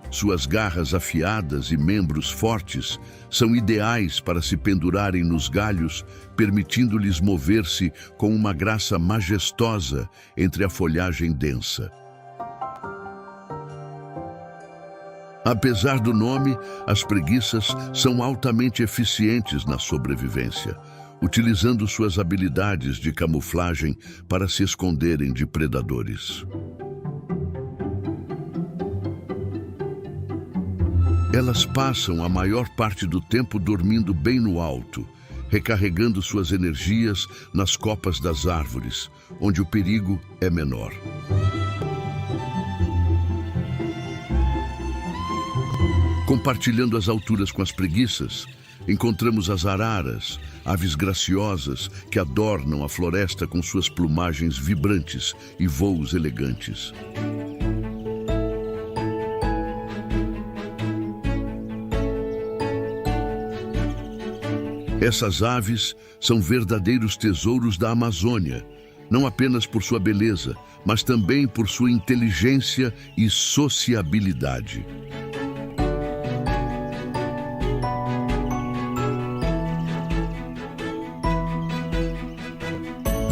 Suas garras afiadas e membros fortes são ideais para se pendurarem nos galhos, permitindo-lhes mover-se com uma graça majestosa entre a folhagem densa. Apesar do nome, as preguiças são altamente eficientes na sobrevivência, utilizando suas habilidades de camuflagem para se esconderem de predadores. Elas passam a maior parte do tempo dormindo bem no alto, recarregando suas energias nas copas das árvores, onde o perigo é menor. Compartilhando as alturas com as preguiças, encontramos as araras, aves graciosas que adornam a floresta com suas plumagens vibrantes e voos elegantes. Essas aves são verdadeiros tesouros da Amazônia, não apenas por sua beleza, mas também por sua inteligência e sociabilidade.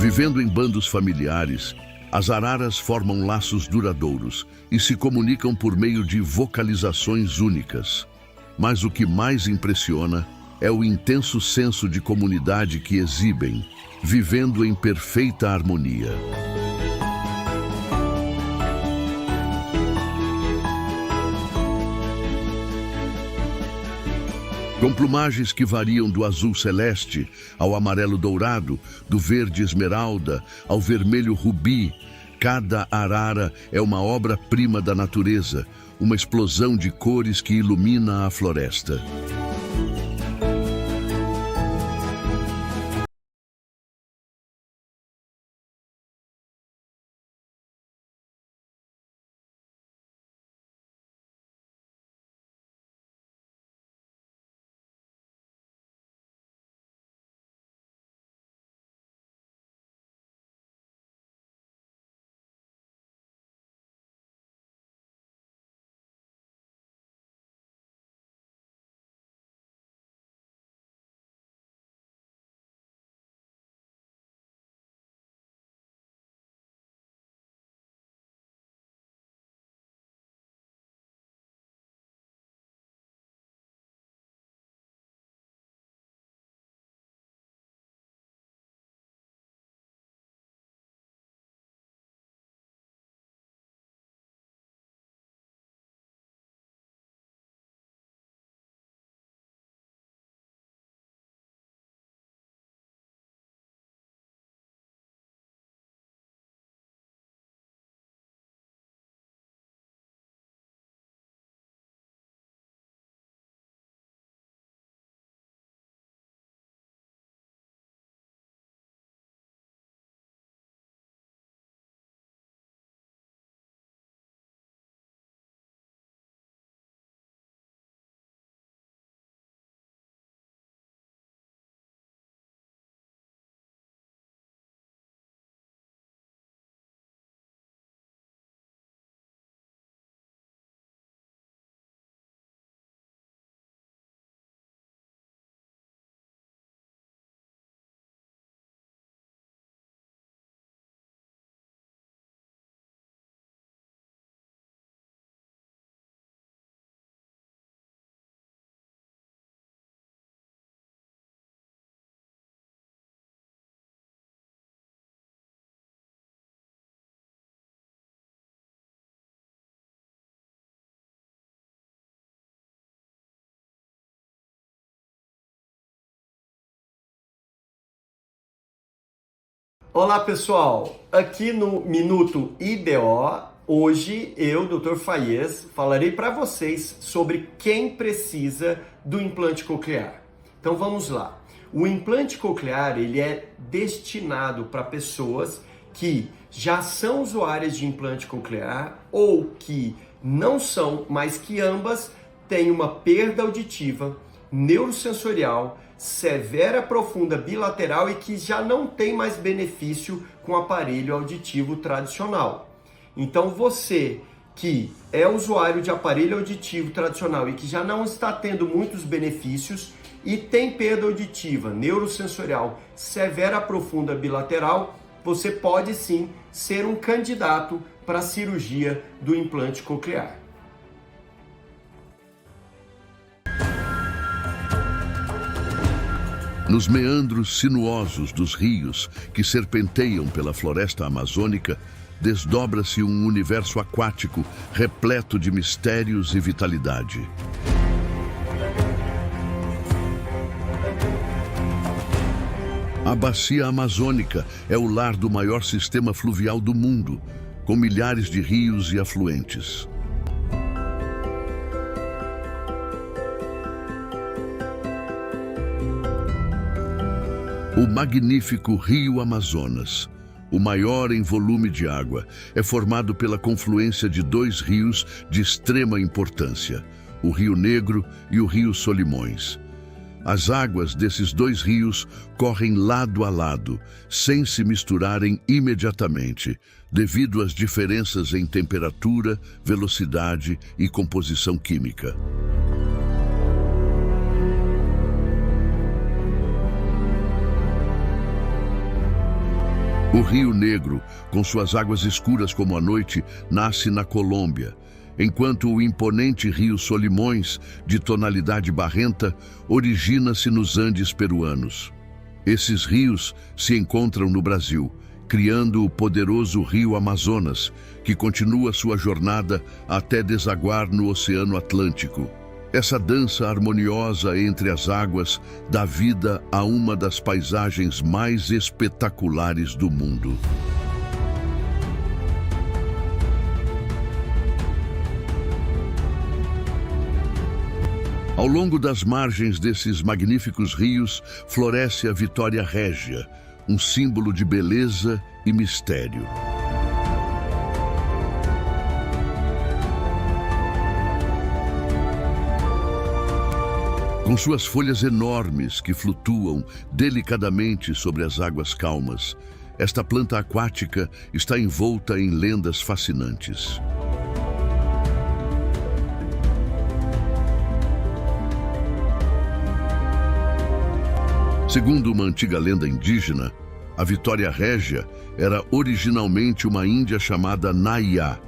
Vivendo em bandos familiares, as araras formam laços duradouros e se comunicam por meio de vocalizações únicas. Mas o que mais impressiona é o intenso senso de comunidade que exibem, vivendo em perfeita harmonia. Com plumagens que variam do azul celeste ao amarelo dourado, do verde esmeralda ao vermelho rubi, cada arara é uma obra-prima da natureza, uma explosão de cores que ilumina a floresta. Olá pessoal, aqui no Minuto IBO, hoje eu, Dr. Fayez, falarei para vocês sobre quem precisa do implante coclear. Então vamos lá. O implante coclear ele é destinado para pessoas que já são usuárias de implante coclear ou que não são, mas que ambas têm uma perda auditiva, neurosensorial, severa profunda bilateral e que já não tem mais benefício com o aparelho auditivo tradicional. Então você que é usuário de aparelho auditivo tradicional e que já não está tendo muitos benefícios e tem perda auditiva, neurosensorial, severa profunda bilateral, você pode sim ser um candidato para a cirurgia do implante coclear. Nos meandros sinuosos dos rios que serpenteiam pela floresta amazônica, desdobra-se um universo aquático repleto de mistérios e vitalidade. A Bacia Amazônica é o lar do maior sistema fluvial do mundo, com milhares de rios e afluentes. O magnífico Rio Amazonas, o maior em volume de água, é formado pela confluência de dois rios de extrema importância, o Rio Negro e o Rio Solimões. As águas desses dois rios correm lado a lado, sem se misturarem imediatamente, devido às diferenças em temperatura, velocidade e composição química. O Rio Negro, com suas águas escuras como a noite, nasce na Colômbia, enquanto o imponente Rio Solimões, de tonalidade barrenta, origina-se nos Andes peruanos. Esses rios se encontram no Brasil, criando o poderoso Rio Amazonas, que continua sua jornada até desaguar no Oceano Atlântico. Essa dança harmoniosa entre as águas dá vida a uma das paisagens mais espetaculares do mundo. Ao longo das margens desses magníficos rios, floresce a Vitória Régia, um símbolo de beleza e mistério. Com suas folhas enormes que flutuam delicadamente sobre as águas calmas, esta planta aquática está envolta em lendas fascinantes. Segundo uma antiga lenda indígena, a Vitória Régia era originalmente uma índia chamada Naiá,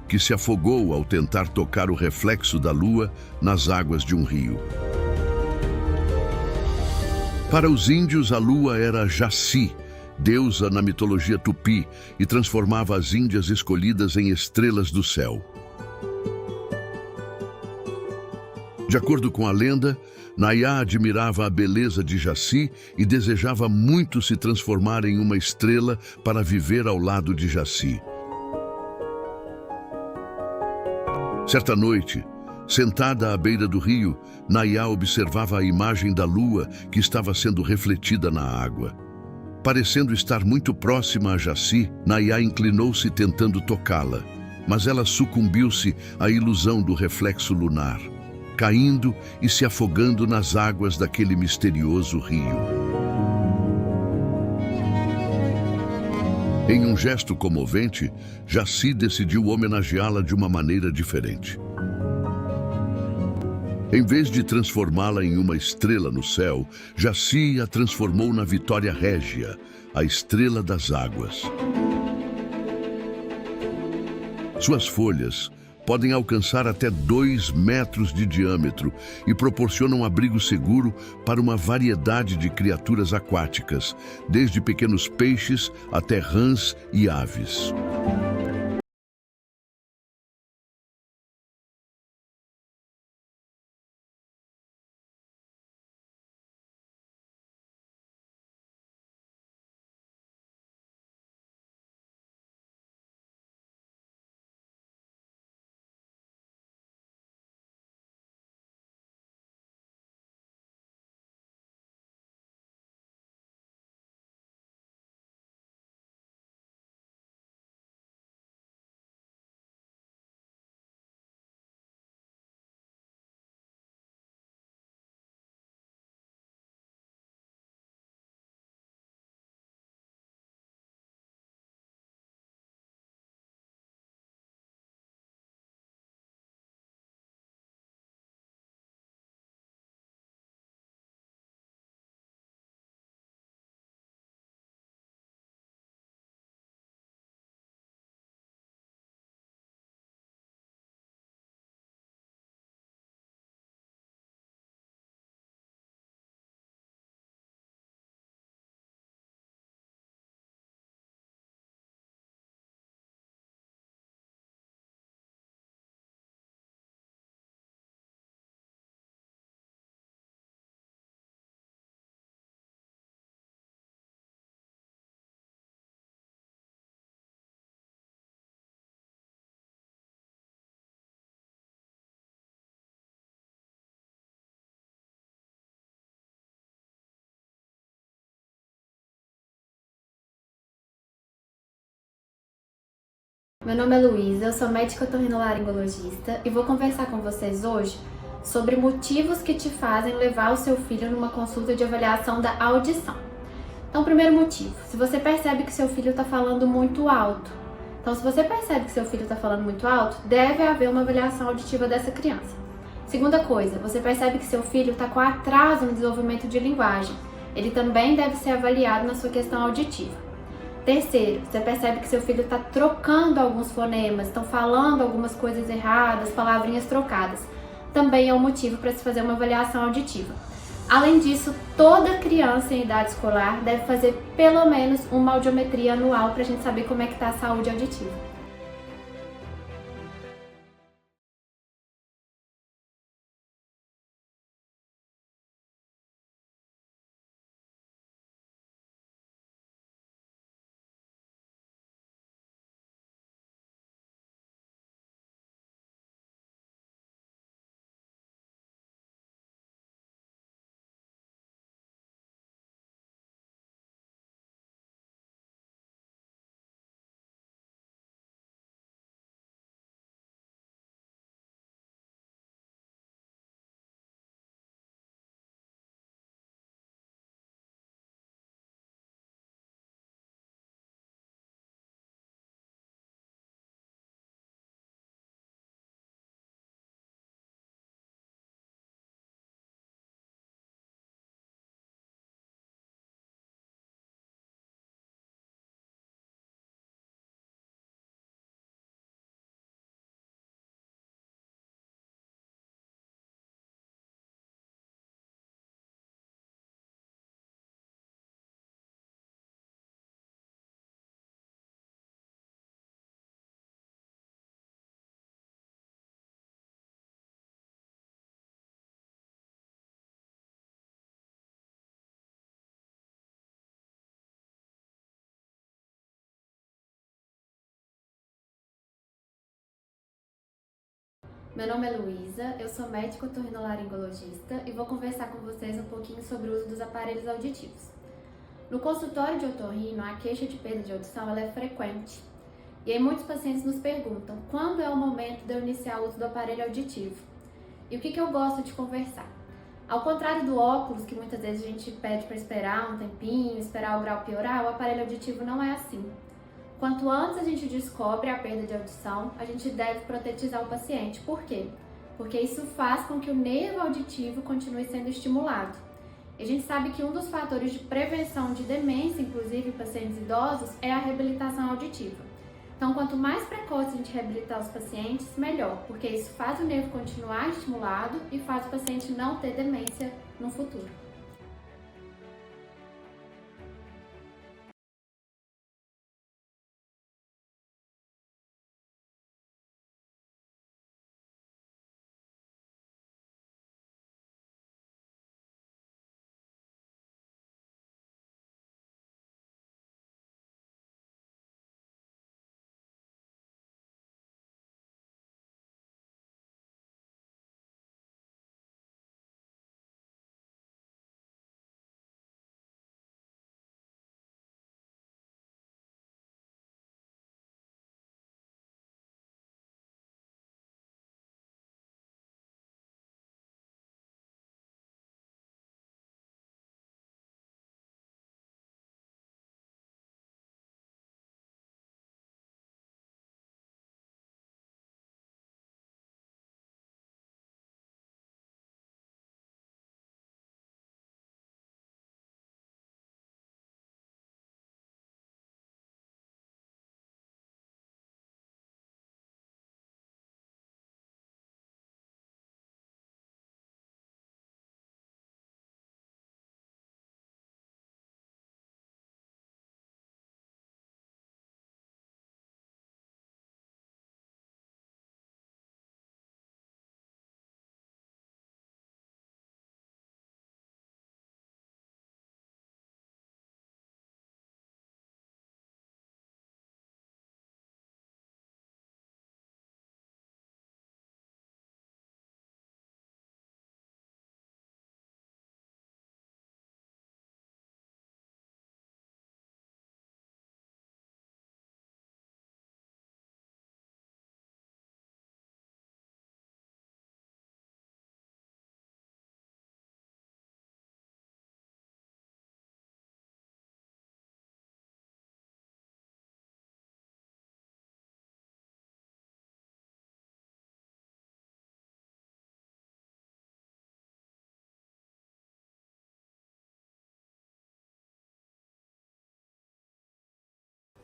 que se afogou ao tentar tocar o reflexo da lua nas águas de um rio. Para os índios, a lua era Jaci, deusa na mitologia tupi, e transformava as índias escolhidas em estrelas do céu. De acordo com a lenda, Naiá admirava a beleza de Jaci e desejava muito se transformar em uma estrela para viver ao lado de Jaci. Certa noite, sentada à beira do rio, Naiá observava a imagem da lua que estava sendo refletida na água. Parecendo estar muito próxima a Jaci, Naiá inclinou-se tentando tocá-la, mas ela sucumbiu-se à ilusão do reflexo lunar, caindo e se afogando nas águas daquele misterioso rio. Em um gesto comovente, Jaci decidiu homenageá-la de uma maneira diferente. Em vez de transformá-la em uma estrela no céu, Jaci a transformou na Vitória Régia, a estrela das águas. Suas folhas podem alcançar até 2 metros de diâmetro e proporcionam abrigo seguro para uma variedade de criaturas aquáticas, desde pequenos peixes até rãs e aves. Meu nome é Luísa, eu sou médica otorrinolaringologista e vou conversar com vocês hoje sobre motivos que te fazem levar o seu filho numa consulta de avaliação da audição. Então, primeiro motivo, se você percebe que seu filho está falando muito alto. Então, se você percebe que seu filho está falando muito alto, deve haver uma avaliação auditiva dessa criança. Segunda coisa, você percebe que seu filho está com atraso no desenvolvimento de linguagem. Ele também deve ser avaliado na sua questão auditiva. Terceiro, você percebe que seu filho está trocando alguns fonemas, estão falando algumas coisas erradas, palavrinhas trocadas. Também é um motivo para se fazer uma avaliação auditiva. Além disso, toda criança em idade escolar deve fazer pelo menos uma audiometria anual para a gente saber como é que está a saúde auditiva. Meu nome é Luísa, eu sou médica otorrinolaringologista e vou conversar com vocês um pouquinho sobre o uso dos aparelhos auditivos. No consultório de otorrino, a queixa de perda de audição ela é frequente. E aí muitos pacientes nos perguntam quando é o momento de eu iniciar o uso do aparelho auditivo. E o que eu gosto de conversar? Ao contrário do óculos, que muitas vezes a gente pede para esperar um tempinho, esperar o grau piorar, o aparelho auditivo não é assim. Quanto antes a gente descobre a perda de audição, a gente deve protetizar o paciente. Por quê? Porque isso faz com que o nervo auditivo continue sendo estimulado. E a gente sabe que um dos fatores de prevenção de demência, inclusive em pacientes idosos, é a reabilitação auditiva. Então, quanto mais precoce a gente reabilitar os pacientes, melhor, porque isso faz o nervo continuar estimulado e faz o paciente não ter demência no futuro.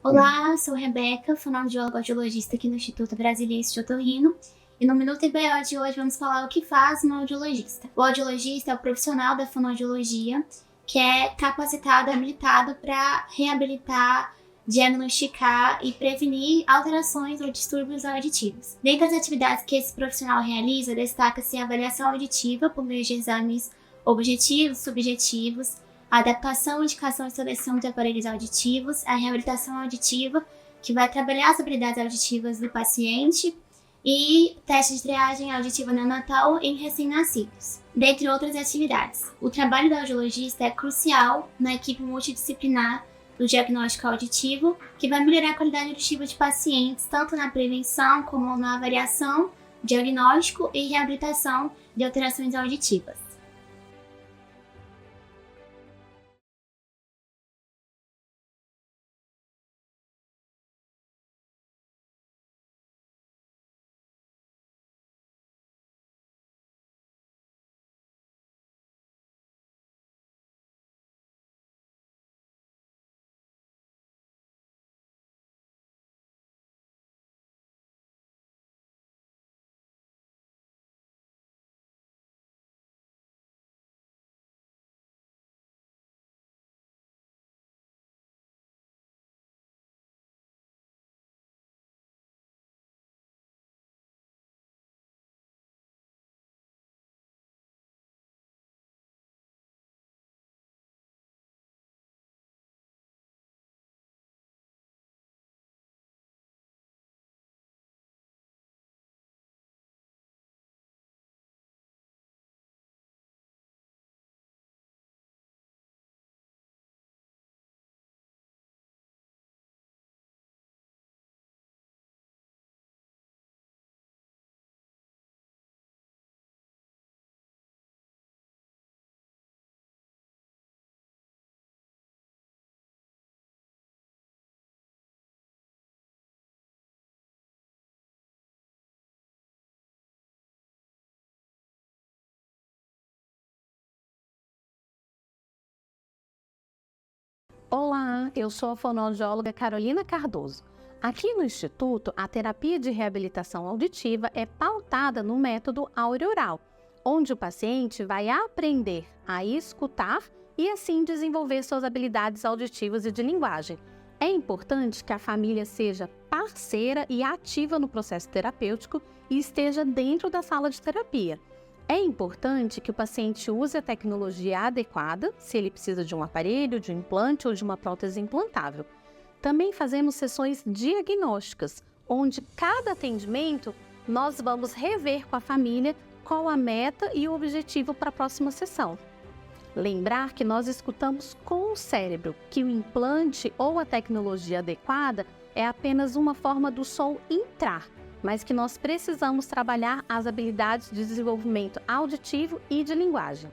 Olá, sou Rebeca, fonoaudióloga audiologista aqui no Instituto Brasiliense de Otorrino. E no Minuto IBO de hoje vamos falar o que faz um audiologista. O audiologista é o profissional da fonoaudiologia que é capacitado, habilitado para reabilitar, diagnosticar e prevenir alterações ou distúrbios auditivos. Dentre as atividades que esse profissional realiza, destaca-se a avaliação auditiva por meio de exames objetivos, subjetivos, a adaptação, indicação e seleção de aparelhos auditivos, a reabilitação auditiva, que vai trabalhar as habilidades auditivas do paciente, e teste de triagem auditiva neonatal em recém-nascidos, dentre outras atividades. O trabalho do audiologista é crucial na equipe multidisciplinar do diagnóstico auditivo, que vai melhorar a qualidade auditiva de pacientes, tanto na prevenção como na avaliação, diagnóstico e reabilitação de alterações auditivas. Olá, eu sou a fonoaudióloga Carolina Cardoso. Aqui no Instituto, a terapia de reabilitação auditiva é pautada no método áureo-oral, onde o paciente vai aprender a escutar e assim desenvolver suas habilidades auditivas e de linguagem. É importante que a família seja parceira e ativa no processo terapêutico e esteja dentro da sala de terapia. É importante que o paciente use a tecnologia adequada, se ele precisa de um aparelho, de um implante ou de uma prótese implantável. Também fazemos sessões diagnósticas, onde cada atendimento nós vamos rever com a família qual a meta e o objetivo para a próxima sessão. Lembrar que nós escutamos com o cérebro, que o implante ou a tecnologia adequada é apenas uma forma do som entrar, mas que nós precisamos trabalhar as habilidades de desenvolvimento auditivo e de linguagem.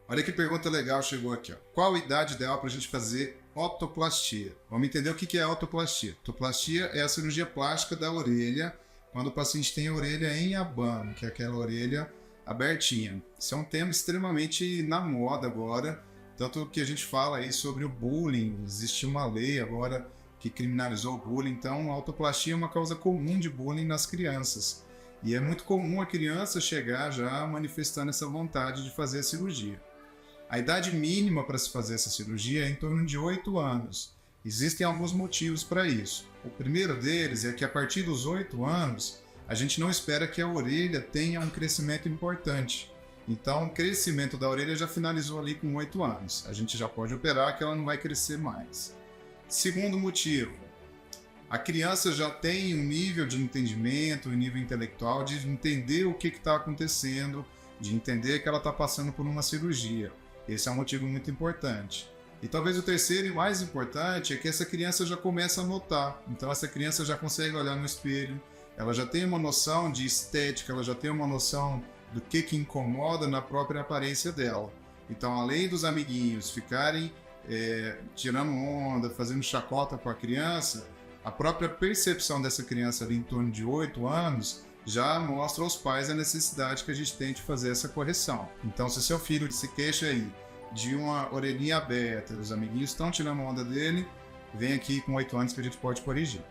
Olha que pergunta legal chegou aqui. Ó. Qual a idade ideal para a gente fazer otoplastia? Vamos entender o que é otoplastia. Otoplastia é a cirurgia plástica da orelha quando o paciente tem a orelha em abano, que é aquela orelha abertinha. Isso é um tema extremamente na moda agora, tanto que a gente fala aí sobre o bullying. Existe uma lei agora que criminalizou o bullying, então a autoplastia é uma causa comum de bullying nas crianças. E é muito comum a criança chegar já manifestando essa vontade de fazer a cirurgia. A idade mínima para se fazer essa cirurgia é em torno de 8 anos. Existem alguns motivos para isso. O primeiro deles é que a partir dos 8 anos, a gente não espera que a orelha tenha um crescimento importante. Então, o crescimento da orelha já finalizou ali com 8 anos. A gente já pode operar que ela não vai crescer mais. Segundo motivo, a criança já tem um nível de entendimento, um nível intelectual de entender o que está acontecendo, de entender que ela está passando por uma cirurgia. Esse é um motivo muito importante. E talvez o terceiro e mais importante é que essa criança já começa a notar. Então essa criança já consegue olhar no espelho, ela já tem uma noção de estética, ela já tem uma noção do que incomoda na própria aparência dela. Então, além dos amiguinhos ficarem tirando onda, fazendo chacota com a criança, a própria percepção dessa criança ali em torno de 8 anos já mostra aos pais a necessidade que a gente tem de fazer essa correção. Então, se seu filho se queixa aí de uma orelhinha aberta, os amiguinhos estão tirando onda dele, vem aqui com 8 anos que a gente pode corrigir.